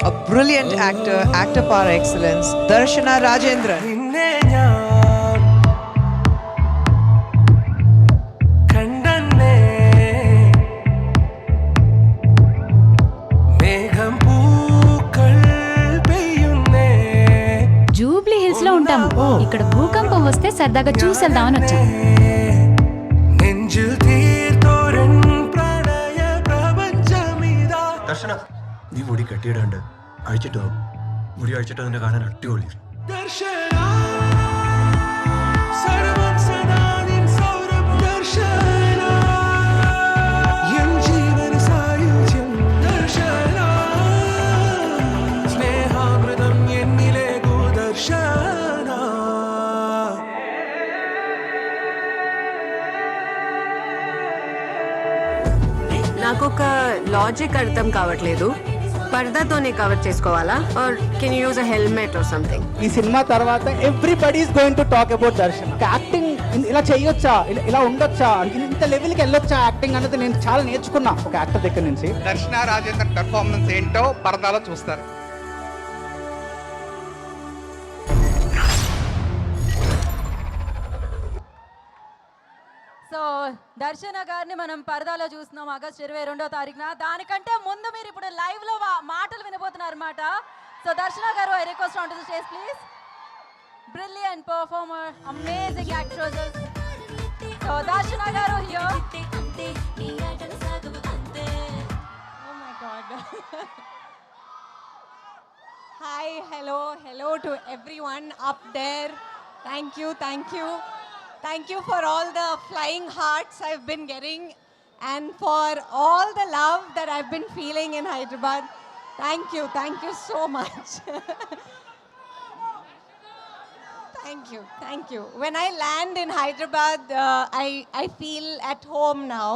A brilliant actor par excellence, Darshana Rajendran. Jubilee hills లో ఉంటాము. ఇక్కడ భూకంపం వస్తే సరదాగా చూసేద్దామని వచ్చాం. ദർശന നീ മുടി കെട്ടിയിടാണ്ട് അഴിച്ചിട്ടോ, മുടി അഴിച്ചിട്ടോ നിന്നെ കാണാൻ അടിപൊളി. నాకు ఒక లాజిక్ అర్థం కావట్లేదు. పరదాతోనే కవర్ చేసుకోవాలా are can you use a helmet or something? ఈ సినిమా తర్వాత everybody is going to talk about Darshan. Acting ఇలా చేయొచ్చా, ఇలా ఉండొచ్చా, ఇంత లెవెల్కి వెళ్ళొచ్చా యాక్టింగ్ అనేది నేను చాలా నేర్చుకున్నా ఒక యాక్టర్ దగ్గర నుంచి. దర్శన రాజేంద్రన్ పెర్ఫార్మెన్స్ ఏంటో పరదాలో చూస్తారు. సో దర్శన గారిని మనం పరదాలో చూస్తున్నాం ఆగస్ట్ 22వ తారీఖున. దానికంటే ముందు మీరు ఇప్పుడు లైవ్లో మాటలు వినబోతున్నారు అన్నమాట. సో దర్శన గారు, I request on to the stage please. Brilliant performer, amazing actress. So దర్శన గారు here. Oh my God. Hi, hello to everyone up there. Thank you. Thank you for all the flying hearts I've been getting and for all the love that I've been feeling in Hyderabad. Thank you so much. Thank you. When I land in Hyderabad, I feel at home now.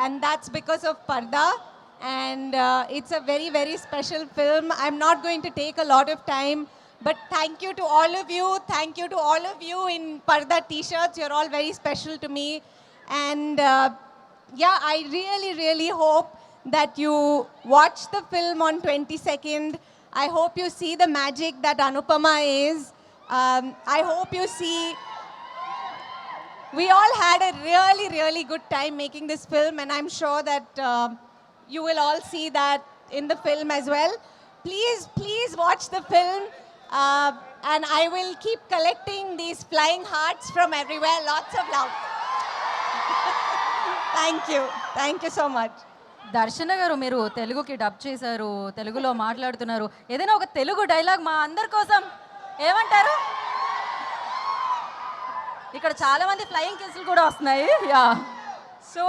And that's because of Parda. And it's a very, very special film. I'm not going to take a lot of time. But thank you to all of you. Thank you to all of you in Parda t-shirts. You're all very special to me. And yeah, I really, really hope that you watch the film on 22nd. I hope you see the magic that Anupama is. I hope you see... We all had a really, really good time making this film, and I'm sure that you will all see that in the film as well. Please watch the film. And I will keep collecting these flying hearts from everywhere. Lots of love. Thank you so much. దర్శన గారు, మీరు తెలుగుకి డబ్ చేశారు, తెలుగులో మాట్లాడుతున్నారు. ఏదైనా ఒక తెలుగు డైలాగ్ మా అందరి కోసం ఏమంటారు? ఇక్కడ చాలా మంది ఫ్లయింగ్ కిస్లు కూడా వస్తున్నాయి. Yeah. So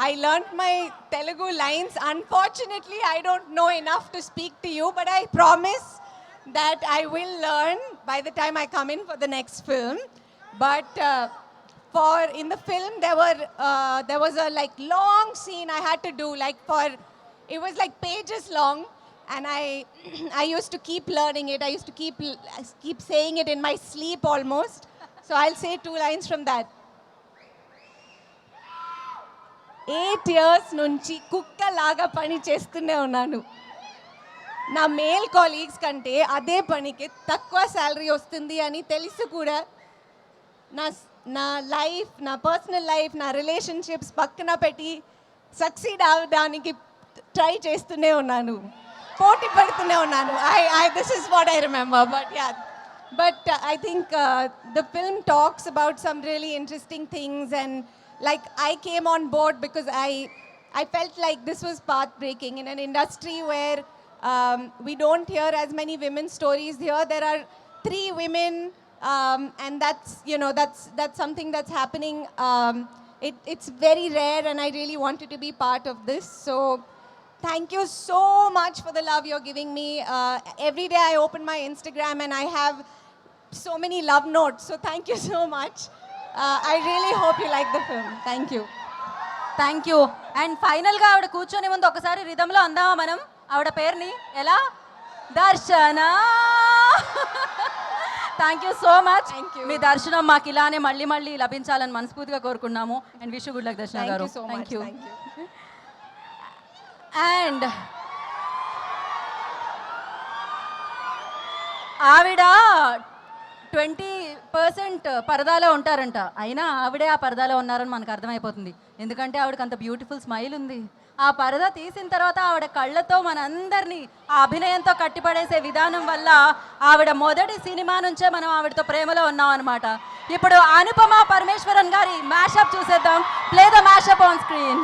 I learnt my Telugu lines. Unfortunately, I don't know enough to speak to you, but I promise that I will learn by the time I come in for the next film. But in the film there was a like long scene I had to do, like it was like pages long, and I used to keep learning it. I used to keep saying it in my sleep almost. So I'll say 2 lines from that. 8 years నుంచి కుక్కలాగా పని చేస్తూనే ఉన్నాను. నా మేల్ కాలీగ్స్ కంటే అదే పనికి తక్కువ శాలరీ వస్తుంది అని తెలిసి కూడా నా లైఫ్, నా పర్సనల్ లైఫ్, నా రిలేషన్షిప్స్ పక్కన పెట్టి సక్సీడ్ అవ్వడానికి ట్రై చేస్తూనే ఉన్నాను, పోటీ పడుతూనే ఉన్నాను. This is what I remember. But I think the film talks about some really interesting things, and like I came on board because I felt like this was path-breaking in an industry where we don't hear as many women's stories. Here there are 3 women, and that's something that's happening. It's very rare, and I really wanted to be part of this. So thank you so much for the love you're giving me. Every day I open my Instagram and I have so many love notes. So thank you so much. I really hope you like the film. Thank you. And ఫైనల్గా ఆవిడ కూర్చొని ముందు ఒకసారి రిధంలో అందామా మనం ఆవిడ పేరుని? ఎలా? Darshana. Thank you so much. మీ దర్శనం మాకు ఇలానే మళ్ళీ మళ్ళీ లభించాలని మనస్ఫూర్తిగా కోరుకున్నాము. And wish good luck Darshana garu. Thank you. And ఆవిడ 20% పరదాలో ఉంటారంట, అయినా ఆవిడే ఆ పరదాలో ఉన్నారని మనకు అర్థమైపోతుంది. ఎందుకంటే ఆవిడకి అంత బ్యూటిఫుల్ స్మైల్ ఉంది. ఆ పరద తీసిన తర్వాత ఆవిడ కళ్ళతో మనందరినీ ఆ అభినయంతో కట్టిపడేసే విధానం వల్ల ఆవిడ మొదటి సినిమా నుంచే మనం ఆవిడతో ప్రేమలో ఉన్నాం అనమాట. ఇప్పుడు అనుపమ పరమేశ్వరన్ గారి మ్యాషప్ చూసేద్దాం. Play the mashup on screen.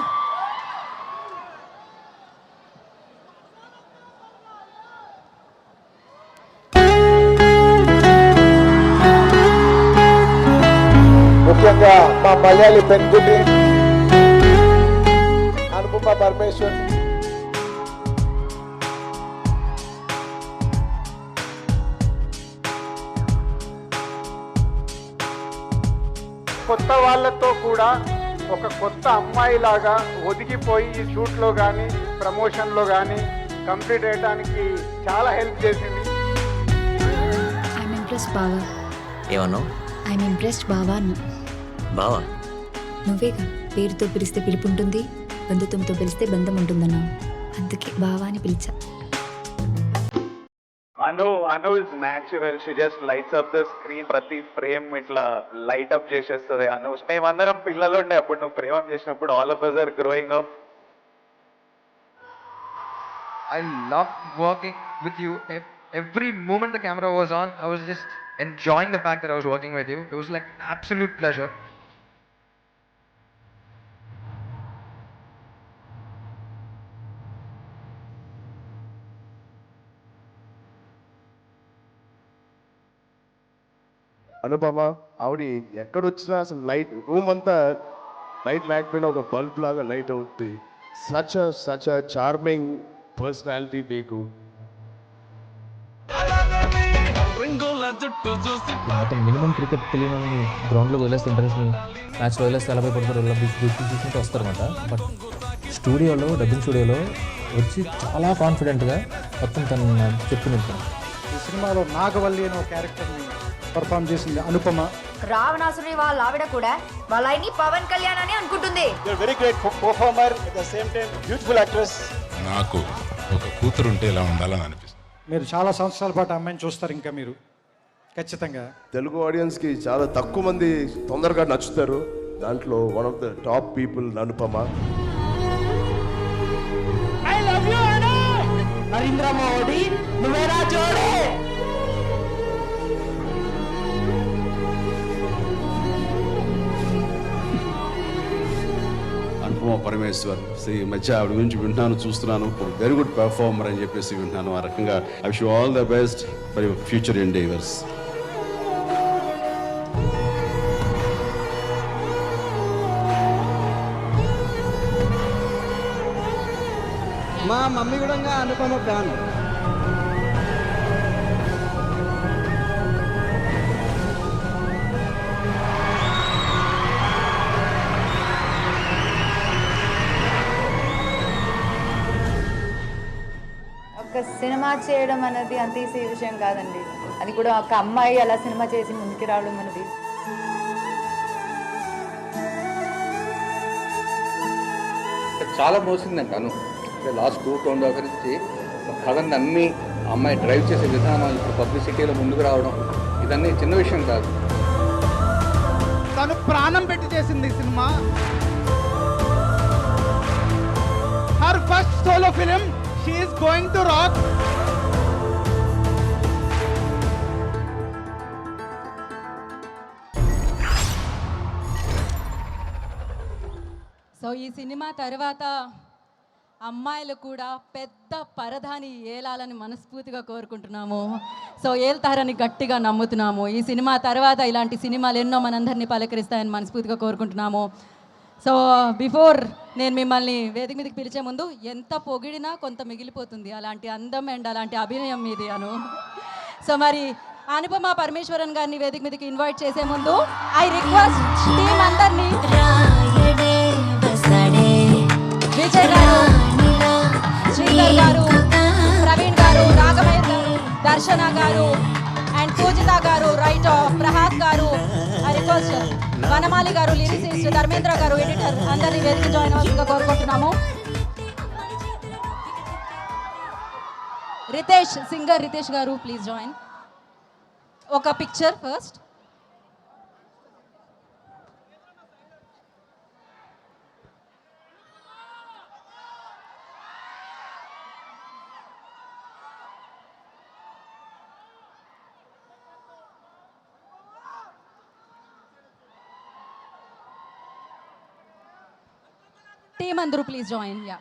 ముఖ్యంగా మా మలయాళీ పెన్గుటి అనుపమ పరమేశ్వర్, కొత్త వాళ్ళతో కూడా ఒక కొత్త అమ్మాయిలాగా ఒదిగిపోయి ఈ షూట్లో కానీ ప్రమోషన్లో కానీ కంప్లీట్ అయ్యడానికి చాలా హెల్ప్ చేసింది. ఐఎమ్ ఇంప్రెస్డ్ బావా. ఏమన్నావు? ఐఎమ్ ఇంప్రెస్డ్ బావా. బావా నువ్వేగా పేరుతో పిలిస్తే పిలుపు ఉంటుంది, బంధుత్వంతో పిలిస్తే బంధం ఉంటుందన్నావు. అందుకే బావా అని పిలిచా. Anu is natural. She just lights up the screen. ప్రతి ఫ్రేమ్ ఇట్లా లైట్ అప్ చేసేస్తుంది అను. మేమందరం పిల్లలు ఉండే అప్పుడు నువ్వు ప్రేమ చేసినప్పుడు. All of us are growing up. I loved working with you. Every moment the camera was on, I was just enjoying the fact that I was working with you. It was like absolute pleasure. Anupama ఆవిడ ఎక్కడొచ్చినా అసలు లైట్ రూమ్ అంతా లైట్ లేకపోయినా ఒక బల్బ్ లాగా లైట్ అవుతుంది. సచ్ చార్మింగ్ పర్సనాలిటీ మీకు. మినిమం క్రికెట్ తెలియని గ్రౌండ్లో వదిలేస్తే ఇంటర్నేషనల్ మ్యాచ్లో వదిలేస్తే ఎలా భయపడతారు, ఎలా చూసుకుంటూ వస్తారనమాట. బట్ స్టూడియోలో, డబ్బింగ్ స్టూడియోలో వచ్చి చాలా కాన్ఫిడెంట్గా మొత్తం తను చెప్తున్నట్టు. ఈ సినిమాలో నాగవల్లి అనే ఒక క్యారెక్టర్ని పర్ఫామ్ చేసింది అనుపమ. రావణాసురుని వాళ్ళ ఆవిడ కూడా వాళ్ళ ఆయన్ని పవన్ కళ్యాణ్ అని అనుకుంటుంది. Very great performer at the same time beautiful actress. నాకు ఒక కూతురు ఉంటే ఇలా ఉండాలని అనిపిస్తుంది. మీరు చాలా సంవత్సరాల పాటు అమ్మాయిని చూస్తారు ఇంకా మీరు ఖచ్చితంగా. తెలుగు ఆడియన్స్కి చాలా తక్కువ మంది తొందరగా నచ్చుతారు. దాంట్లో one of the top people Anupama. Narendra Modi నువ్వేరా జోడే. అనుపమ పరమేశ్వర్ ఈ మధ్య ఆవిడ గురించి వింటున్నాను, చూస్తున్నాను. వెరీ గుడ్ పెర్ఫార్మర్ అని చెప్పేసి వింటున్నాను. ఆ రకంగా I wish you all the best for your future ఎండేవర్స్. మా మమ్మీ కూడా అనుపమ ఫ్యాన్. ఒక సినిమా చేయడం అనేది అంత ఈజీ విషయం కాదండి. అది కూడా ఒక అమ్మాయి అలా సినిమా చేసి ముందుకు రావడం అనేది. చాలా మోసిందంట అను. లాస్ట్ 2 rounds దగ్గర నుంచి కథని అన్ని అమ్మాయి డ్రైవ్ చేసే విధానం, ఇప్పుడు పబ్లిసిటీలో ముందుకు రావడం, ఇదన్నీ చిన్న విషయం కాదు. తను ప్రాణం పెట్టి చేసింది ఈ cinema. Her first solo film. She is going to rock. So ఈ సినిమా తర్వాత అమ్మాయిలు కూడా పెద్ద పరదాని ఏలాలని మనస్ఫూర్తిగా కోరుకుంటున్నాము. సో ఏల్తారని గట్టిగా నమ్ముతున్నాము. ఈ సినిమా తర్వాత ఇలాంటి సినిమాలు ఎన్నో మనందరినీ పలకరిస్తాయని మనస్ఫూర్తిగా కోరుకుంటున్నాము. సో బిఫోర్ నేను మిమ్మల్ని వేదిక మీదకి పిలిచే ముందు ఎంత పొగిడినా కొంత మిగిలిపోతుంది. అలాంటి అందం అండ్ అలాంటి అభినయం మీది అను. సో మరి అనుపమ పరమేశ్వరన్ గారిని వేదిక మీదకి ఇన్వైట్ చేసే ముందు ఐ రిక్వెస్ట్ టీమ్ అందరినీ విజయ్ గారు, శ్రీధర్ గారు, ప్రవీణ్ గారు, రాఘవయ్య గారు, దర్శన గారు అండ్ పూజిత గారు, రైట్ ప్రహాస్ గారు, రిక్వెస్ట్ వనమాలి గారు, లిరిసిస్ట్ ధర్మేంద్ర గారు, ఎడిటర్ అందరినీ వేదిక జాయిన్ అవ్వాల్సిందిగా కోరుకుంటున్నాము. రితేష్, సింగర్ రితేష్ గారు ప్లీజ్ జాయిన్. ఒక పిక్చర్ ఫస్ట్. టీమ్ అందరూ please join. Yeah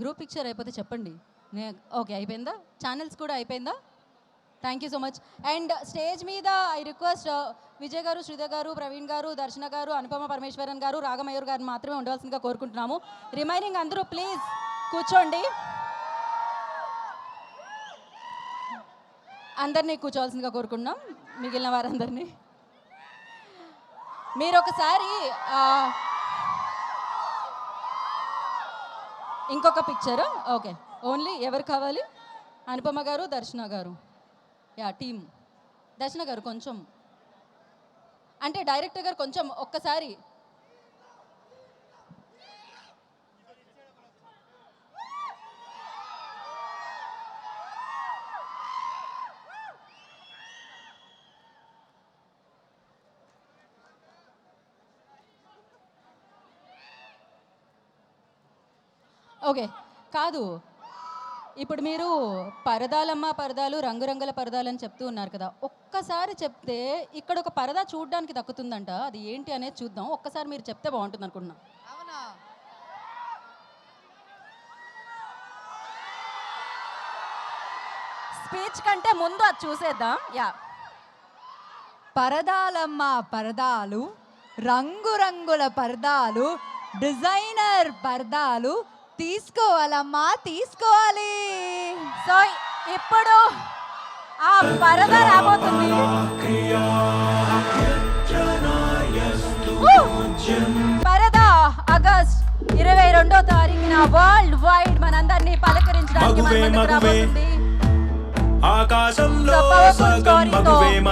group picture అయిపోతే చెప్పండి. ఓకే, అయిపోయిందా? ఛానల్స్ కూడా అయిపోయిందా? Thank you so much. And stage మీద ఐ రిక్వెస్ట్ విజయ్ గారు, శ్రీధర్ గారు, ప్రవీణ్ గారు, దర్శన గారు, అనుపమ పరమేశ్వరన్ గారు, రాగమయూర్ గారు మాత్రమే ఉండవలసిందిగా కోరుకుంటున్నాము. రిమైనింగ్ అందరూ ప్లీజ్ కూర్చోండి. అందరినీ కూర్చోవలసిందిగా కోరుకుంటున్నాం, మిగిలిన వారందరినీ. మీరు ఒకసారి ఇంకొక పిక్చర్. ఓకే, ఓన్లీ ఎవరు కావాలి? అనుపమ గారు, దర్శన గారు. Yeah, team. దర్శన గారు కొంచెం, అంటే డైరెక్టర్ గారు కొంచెం ఒక్కసారి. ఓకే, కాదు, ఇప్పుడు మీరు పరదాలమ్మ పరదాలు, రంగురంగుల పరదాలు అని చెప్తూ ఉన్నారు కదా, ఒక్కసారి చెప్తే ఇక్కడ ఒక పరదా చూడడానికి దక్కుతుందంట. అది ఏంటి అనేది చూద్దాం. ఒక్కసారి మీరు చెప్తే బాగుంటుంది అనుకుంటున్నా. అవునా? స్పీచ్ కంటే ముందు అది చూసేద్దాం. యా, పరదాలమ్మ పరదాలు, రంగురంగుల పరదాలు, డిజైనర్ పరదాలు తీసుకోవాలమ్మా, తీసుకోవాలి. సో ఇప్పుడు ఆ పరద రాబోతుంది. పరద ఆగస్ట్ 22వ తారీఖున వరల్డ్ వైడ్ మనందరినీ పలకరించడానికి మన ముందుకు రాబోతుంది. ఆకాశంలో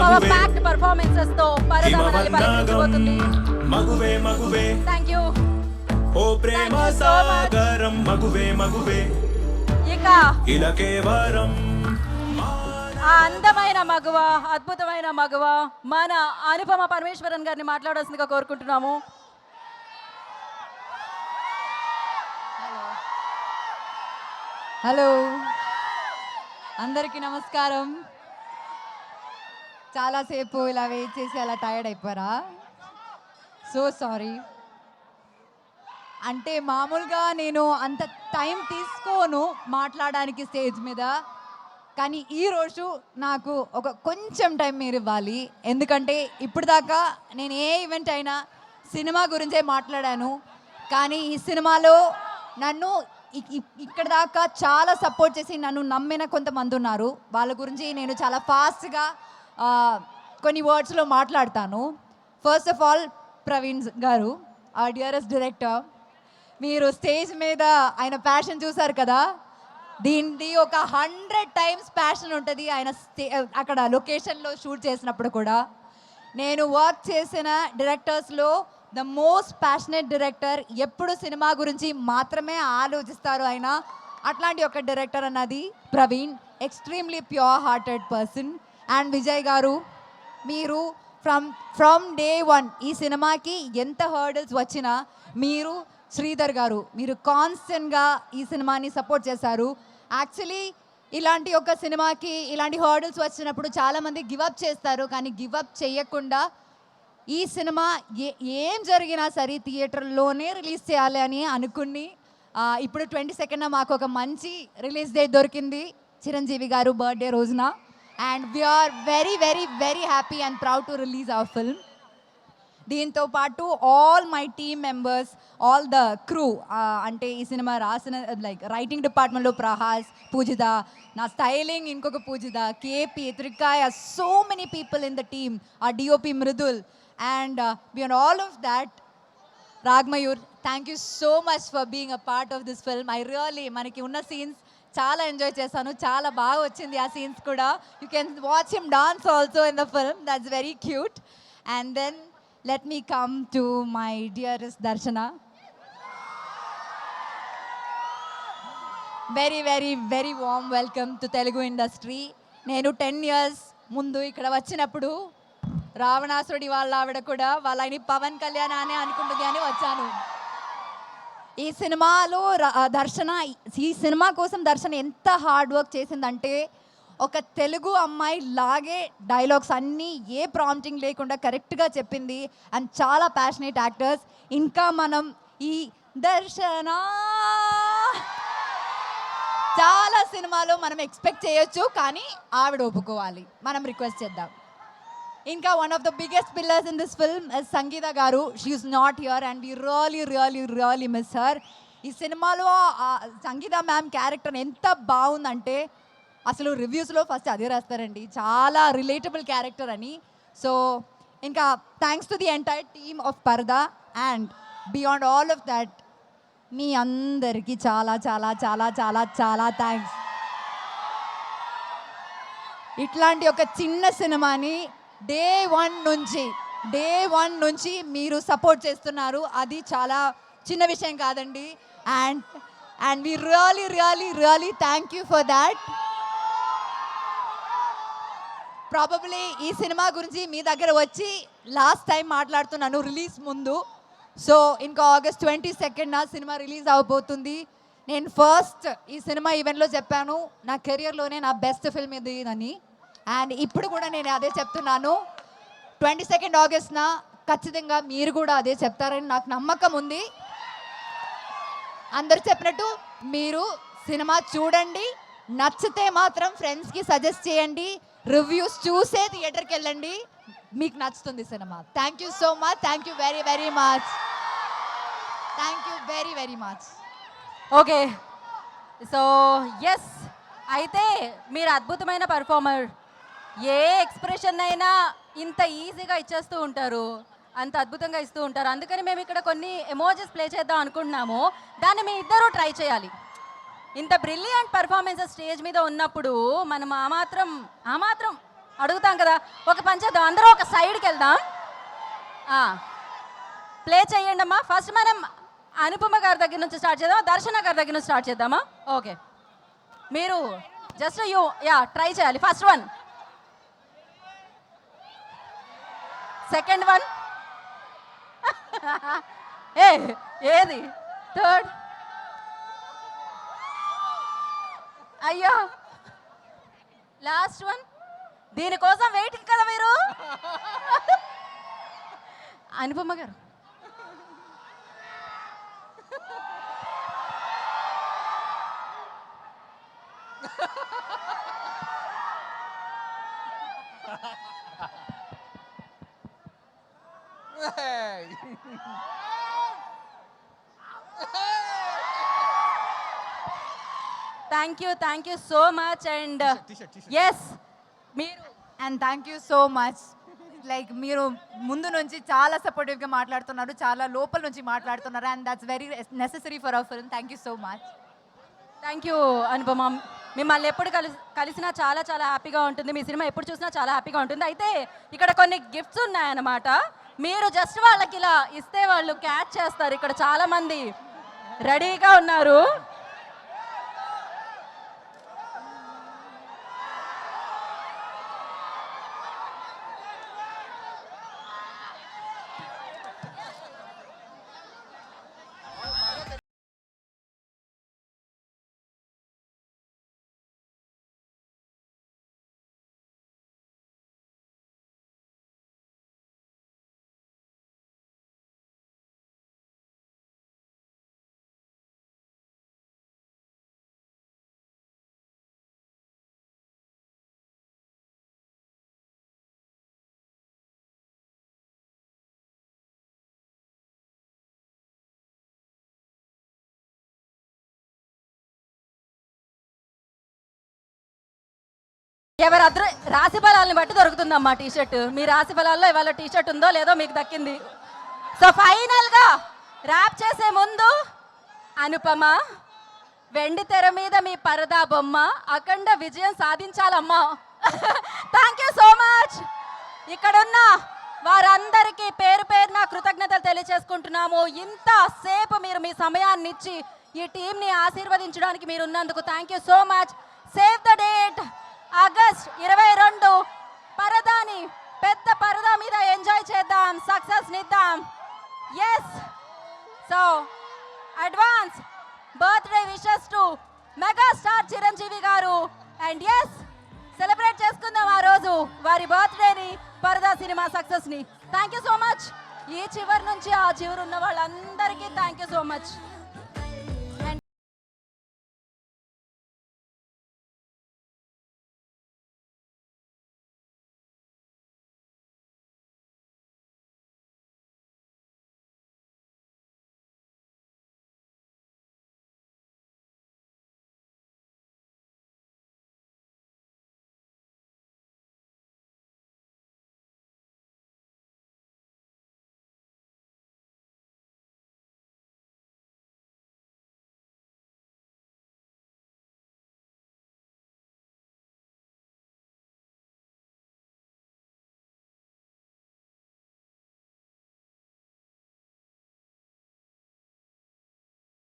పవర్ ప్యాక్డ్ పర్ఫార్మెన్సెస్ తో పరద మనల్ని పలకరించబోతుంది. మగువే మగువే, థాంక్యూ. ఓ ప్రేమ సాగరం మగువే మగువే, ఇక ఇలకే వరం. ఆ అందమైన మగువ, అద్భుతమైన మగువ మన అనుపమ పరమేశ్వరన్ గారిని మాట్లాడాల్సిందిగా కోరుకుంటున్నాము. హలో, అందరికీ నమస్కారం. చాలాసేపు ఇలా వెయిట్ చేసి అలా టైర్డ్ అయిపోయారా? So sorry. అంటే మామూలుగా నేను అంత టైం తీసుకోను మాట్లాడడానికి స్టేజ్ మీద, కానీ ఈరోజు నాకు ఒక కొంచెం టైం మీరు ఇవ్వాలి. ఎందుకంటే ఇప్పుడు దాకా నేను ఏ ఈవెంట్ అయినా సినిమా గురించే మాట్లాడాను, కానీ ఈ సినిమాలో నన్ను ఇక్కడ దాకా చాలా సపోర్ట్ చేసి నన్ను నమ్మిన కొంతమంది ఉన్నారు. వాళ్ళ గురించి నేను చాలా ఫాస్ట్గా కొన్ని వర్డ్స్లో మాట్లాడతాను. ఫస్ట్ ఆఫ్ ఆల్ ప్రవీణ్ గారు, ఆ డియరెస్ట్ డైరెక్టర్, మీరు స్టేజ్ మీద ఆయన ప్యాషన్ చూసారు కదా, దీనిది ఒక 100 times ప్యాషన్ ఉంటుంది ఆయన అక్కడ లొకేషన్లో షూట్ చేసినప్పుడు కూడా. నేను వర్క్ చేసిన డైరెక్టర్స్లో ద మోస్ట్ ప్యాషనెట్ డైరెక్టర్, ఎప్పుడు సినిమా గురించి మాత్రమే ఆలోచిస్తారు ఆయన. అట్లాంటి ఒక డైరెక్టర్ అన్నది Praveen, extremely pure hearted person. And Vijay గారు, మీరు ఫ్రమ్ డే 1 ఈ సినిమాకి ఎంత హర్డల్స్ వచ్చినా మీరు, శ్రీధర్ గారు, మీరు కాన్స్టెంట్గా ఈ సినిమాని సపోర్ట్ చేశారు. యాక్చువల్లీ ఇలాంటి ఒక సినిమాకి ఇలాంటి హర్డల్స్ వచ్చినప్పుడు చాలామంది గివప్ చేస్తారు, కానీ గివప్ చేయకుండా ఈ సినిమా ఏం జరిగినా సరే థియేటర్లోనే రిలీజ్ చేయాలి అని అనుకుని ఇప్పుడు 22న మాకు ఒక మంచి రిలీజ్ డేట్ దొరికింది, చిరంజీవి గారు బర్త్డే రోజున. And we're very very very happy and proud to release our film. దీంతో పాటు all my team members, all the crew, అంటే ఈ సినిమా రాసిన లైక్ రైటింగ్ డిపార్ట్మెంట్లో ప్రహాస్, పూజిత, నా స్టైలింగ్ ఇంకొక Poojitha, KP, Trikaya, so many people in the team, uh DOP Mridul, and beyond all of that Ragamayur, thank you so much for being a part of this film. I really మనకి ఉన్న సీన్స్ చాలా ఎంజాయ్ చేశాను, చాలా బాగా వచ్చింది ఆ సీన్స్ కూడా. You can watch him dance also in the film, that's very cute. And then let me come to my dearest Darshana. Very very very warm welcome to Telugu industry. నేను 10 years ముందు ఇక్కడ వచ్చినప్పుడు రావణాసురుడి వాళ్ళ ఆవిడ కూడా వాళ్ళని పవన్ కళ్యాణ్ అనే అనుకుంటుంది అని వచ్చాను. ఈ సినిమాలో దర్శన, ఈ సినిమా కోసం దర్శన ఎంత హార్డ్ వర్క్ చేసిందంటే, ఒక తెలుగు అమ్మాయి లాగే డైలాగ్స్ అన్నీ ఏ ప్రాంప్టింగ్ లేకుండా కరెక్ట్గా చెప్పింది. అండ్ చాలా ప్యాషనేట్ యాక్టర్స్. ఇంకా మనం ఈ దర్శనా. చాలా సినిమాలు మనం ఎక్స్పెక్ట్ చేయొచ్చు, కానీ ఆవిడ ఒప్పుకోవాలి. మనం రిక్వెస్ట్ చేద్దాం. ఇంకా one of the biggest pillars in this film is Sangeetha garu. She is not here and we really miss her. ఈ సినిమాలో సంగీత మ్యామ్ క్యారెక్టర్ ఎంత బాగుందంటే అసలు రివ్యూస్లో ఫస్ట్ అదే రాస్తారండి, చాలా రిలేటబుల్ క్యారెక్టర్ అని. సో ఇంకా thanks to the entire team of Paradha and beyond all of that మీ అందరికీ చాలా చాలా చాలా చాలా చాలా థ్యాంక్స్. ఇట్లాంటి ఒక చిన్న సినిమాని డే వన్ నుంచి మీరు సపోర్ట్ చేస్తున్నారు, అది చాలా చిన్న విషయం కాదండి. And we really thank you for that. Probably ఈ సినిమా గురించి మీ దగ్గర వచ్చి లాస్ట్ టైం మాట్లాడుతున్నాను రిలీజ్ ముందు. సో ఇంకా August 22nd సినిమా రిలీజ్ అవబోతుంది. నేను ఫస్ట్ ఈ సినిమా ఈవెంట్లో చెప్పాను నా కెరియర్లోనే నా బెస్ట్ ఫిల్మ్ ఇది అని. అండ్ ఇప్పుడు కూడా నేను అదే చెప్తున్నాను. 22nd August ఖచ్చితంగా మీరు కూడా అదే చెప్తారని నాకు నమ్మకం ఉంది. అందరు చెప్పినట్టు మీరు సినిమా చూడండి, నచ్చితే మాత్రం ఫ్రెండ్స్కి సజెస్ట్ చేయండి, రివ్యూస్ చూసే థియేటర్కి వెళ్ళండి, మీకు నచ్చుతుంది cinema. Thank you so much. Thank you very much. Thank you very much. Okay, so yes, అయితే మీరు అద్భుతమైన పర్ఫార్మర్. ఏ ఎక్స్ప్రెషన్ అయినా ఇంత ఈజీగా ఇచ్చేస్తూ ఉంటారు, అంత అద్భుతంగా ఇస్తూ ఉంటారు. అందుకని మేము ఇక్కడ కొన్ని ఎమోజెస్ ప్లే చేద్దాం అనుకుంటున్నాము. దాన్ని మీ ఇద్దరూ ట్రై చేయాలి. ఇంత బ్రిలియంట్ పర్ఫార్మెన్సెస్ స్టేజ్ మీద ఉన్నప్పుడు మనం ఆ మాత్రం అడుగుతాం కదా. ఒక పని చేద్దాం, అందరూ ఒక సైడ్కి వెళ్దాం. ప్లే చేయండి అమ్మా. ఫస్ట్ మనం అనుపమ గారి దగ్గర నుంచి స్టార్ట్ చేద్దాం, దర్శన గారి దగ్గర నుంచి స్టార్ట్ చేద్దామా? ఓకే, మీరు జస్ట్ ట్రై చేయాలి. ఫస్ట్ వన్, సెకండ్ వన్, ఏది థర్డ్, అయ్యో లాస్ట్ వన్. దీనికోసం వెయిటింగ్ కదా మీరు. Anupama garu thank you so much. And yes, మీరు అండ్ thank you so much. Like మీరు ముందు నుంచి చాలా సపోర్టివ్గా మాట్లాడుతున్నారు, చాలా లోపల నుంచి మాట్లాడుతున్నారు, and that's very necessary for hour film. Thank you so much. Thank you Anupama. మిమ్మల్ని ఎప్పుడు కలిసినా చాలా చాలా హ్యాపీగా ఉంటుంది, మీ సినిమా ఎప్పుడు చూసినా చాలా హ్యాపీగా ఉంటుంది. అయితే ఇక్కడ కొన్ని గిఫ్ట్స్ ఉన్నాయన్నమాట. మీరు జస్ట్ వాళ్ళకి ఇలా ఇస్తే వాళ్ళు క్యాచ్ చేస్తారు. ఇక్కడ చాలామంది రెడీగా ఉన్నారు. ఎవరు రాశి ఫలాలను బట్టి దొరుకుతుందమ్మా టీషర్ట్. మీ రాశి ఫలాల్లో ఇవాళ టీషర్ట్ ఉందో లేదో మీకు దక్కింది. సో ఫైనల్గా ర్యాప్ చేసే ముందు అనుపమ, వెండి తెర మీద మీ పరదా బొమ్మ అఖండ విజయం సాధించాలమ్మా. Thank you so much. ఇక్కడున్న వారందరికీ పేరు పేరున కృతజ్ఞతలు తెలియజేసుకుంటున్నాము. ఇంతసేపు మీరు మీ సమయాన్ని ఇచ్చి ఈ టీంని ఆశీర్వదించడానికి మీరు ఉన్నందుకు thank you so much. Save the date, August 22 పరదాని పెద్ద పరదా మీద ఎంజాయ్ చేద్దాం, సక్సెస్ నిద్దాం. Yes, so advance birthday wishes to megastar Chiranjeevi garu. And yes, celebrate చేసుకుందాం ఆ రోజు వారి బర్త్డేని, పరదా సినిమా సక్సెస్ని. Thank you so much. ఈ చివరి నుంచి ఆ చివరి ఉన్న వాళ్ళందరికీ థ్యాంక్ యూ సో మచ్.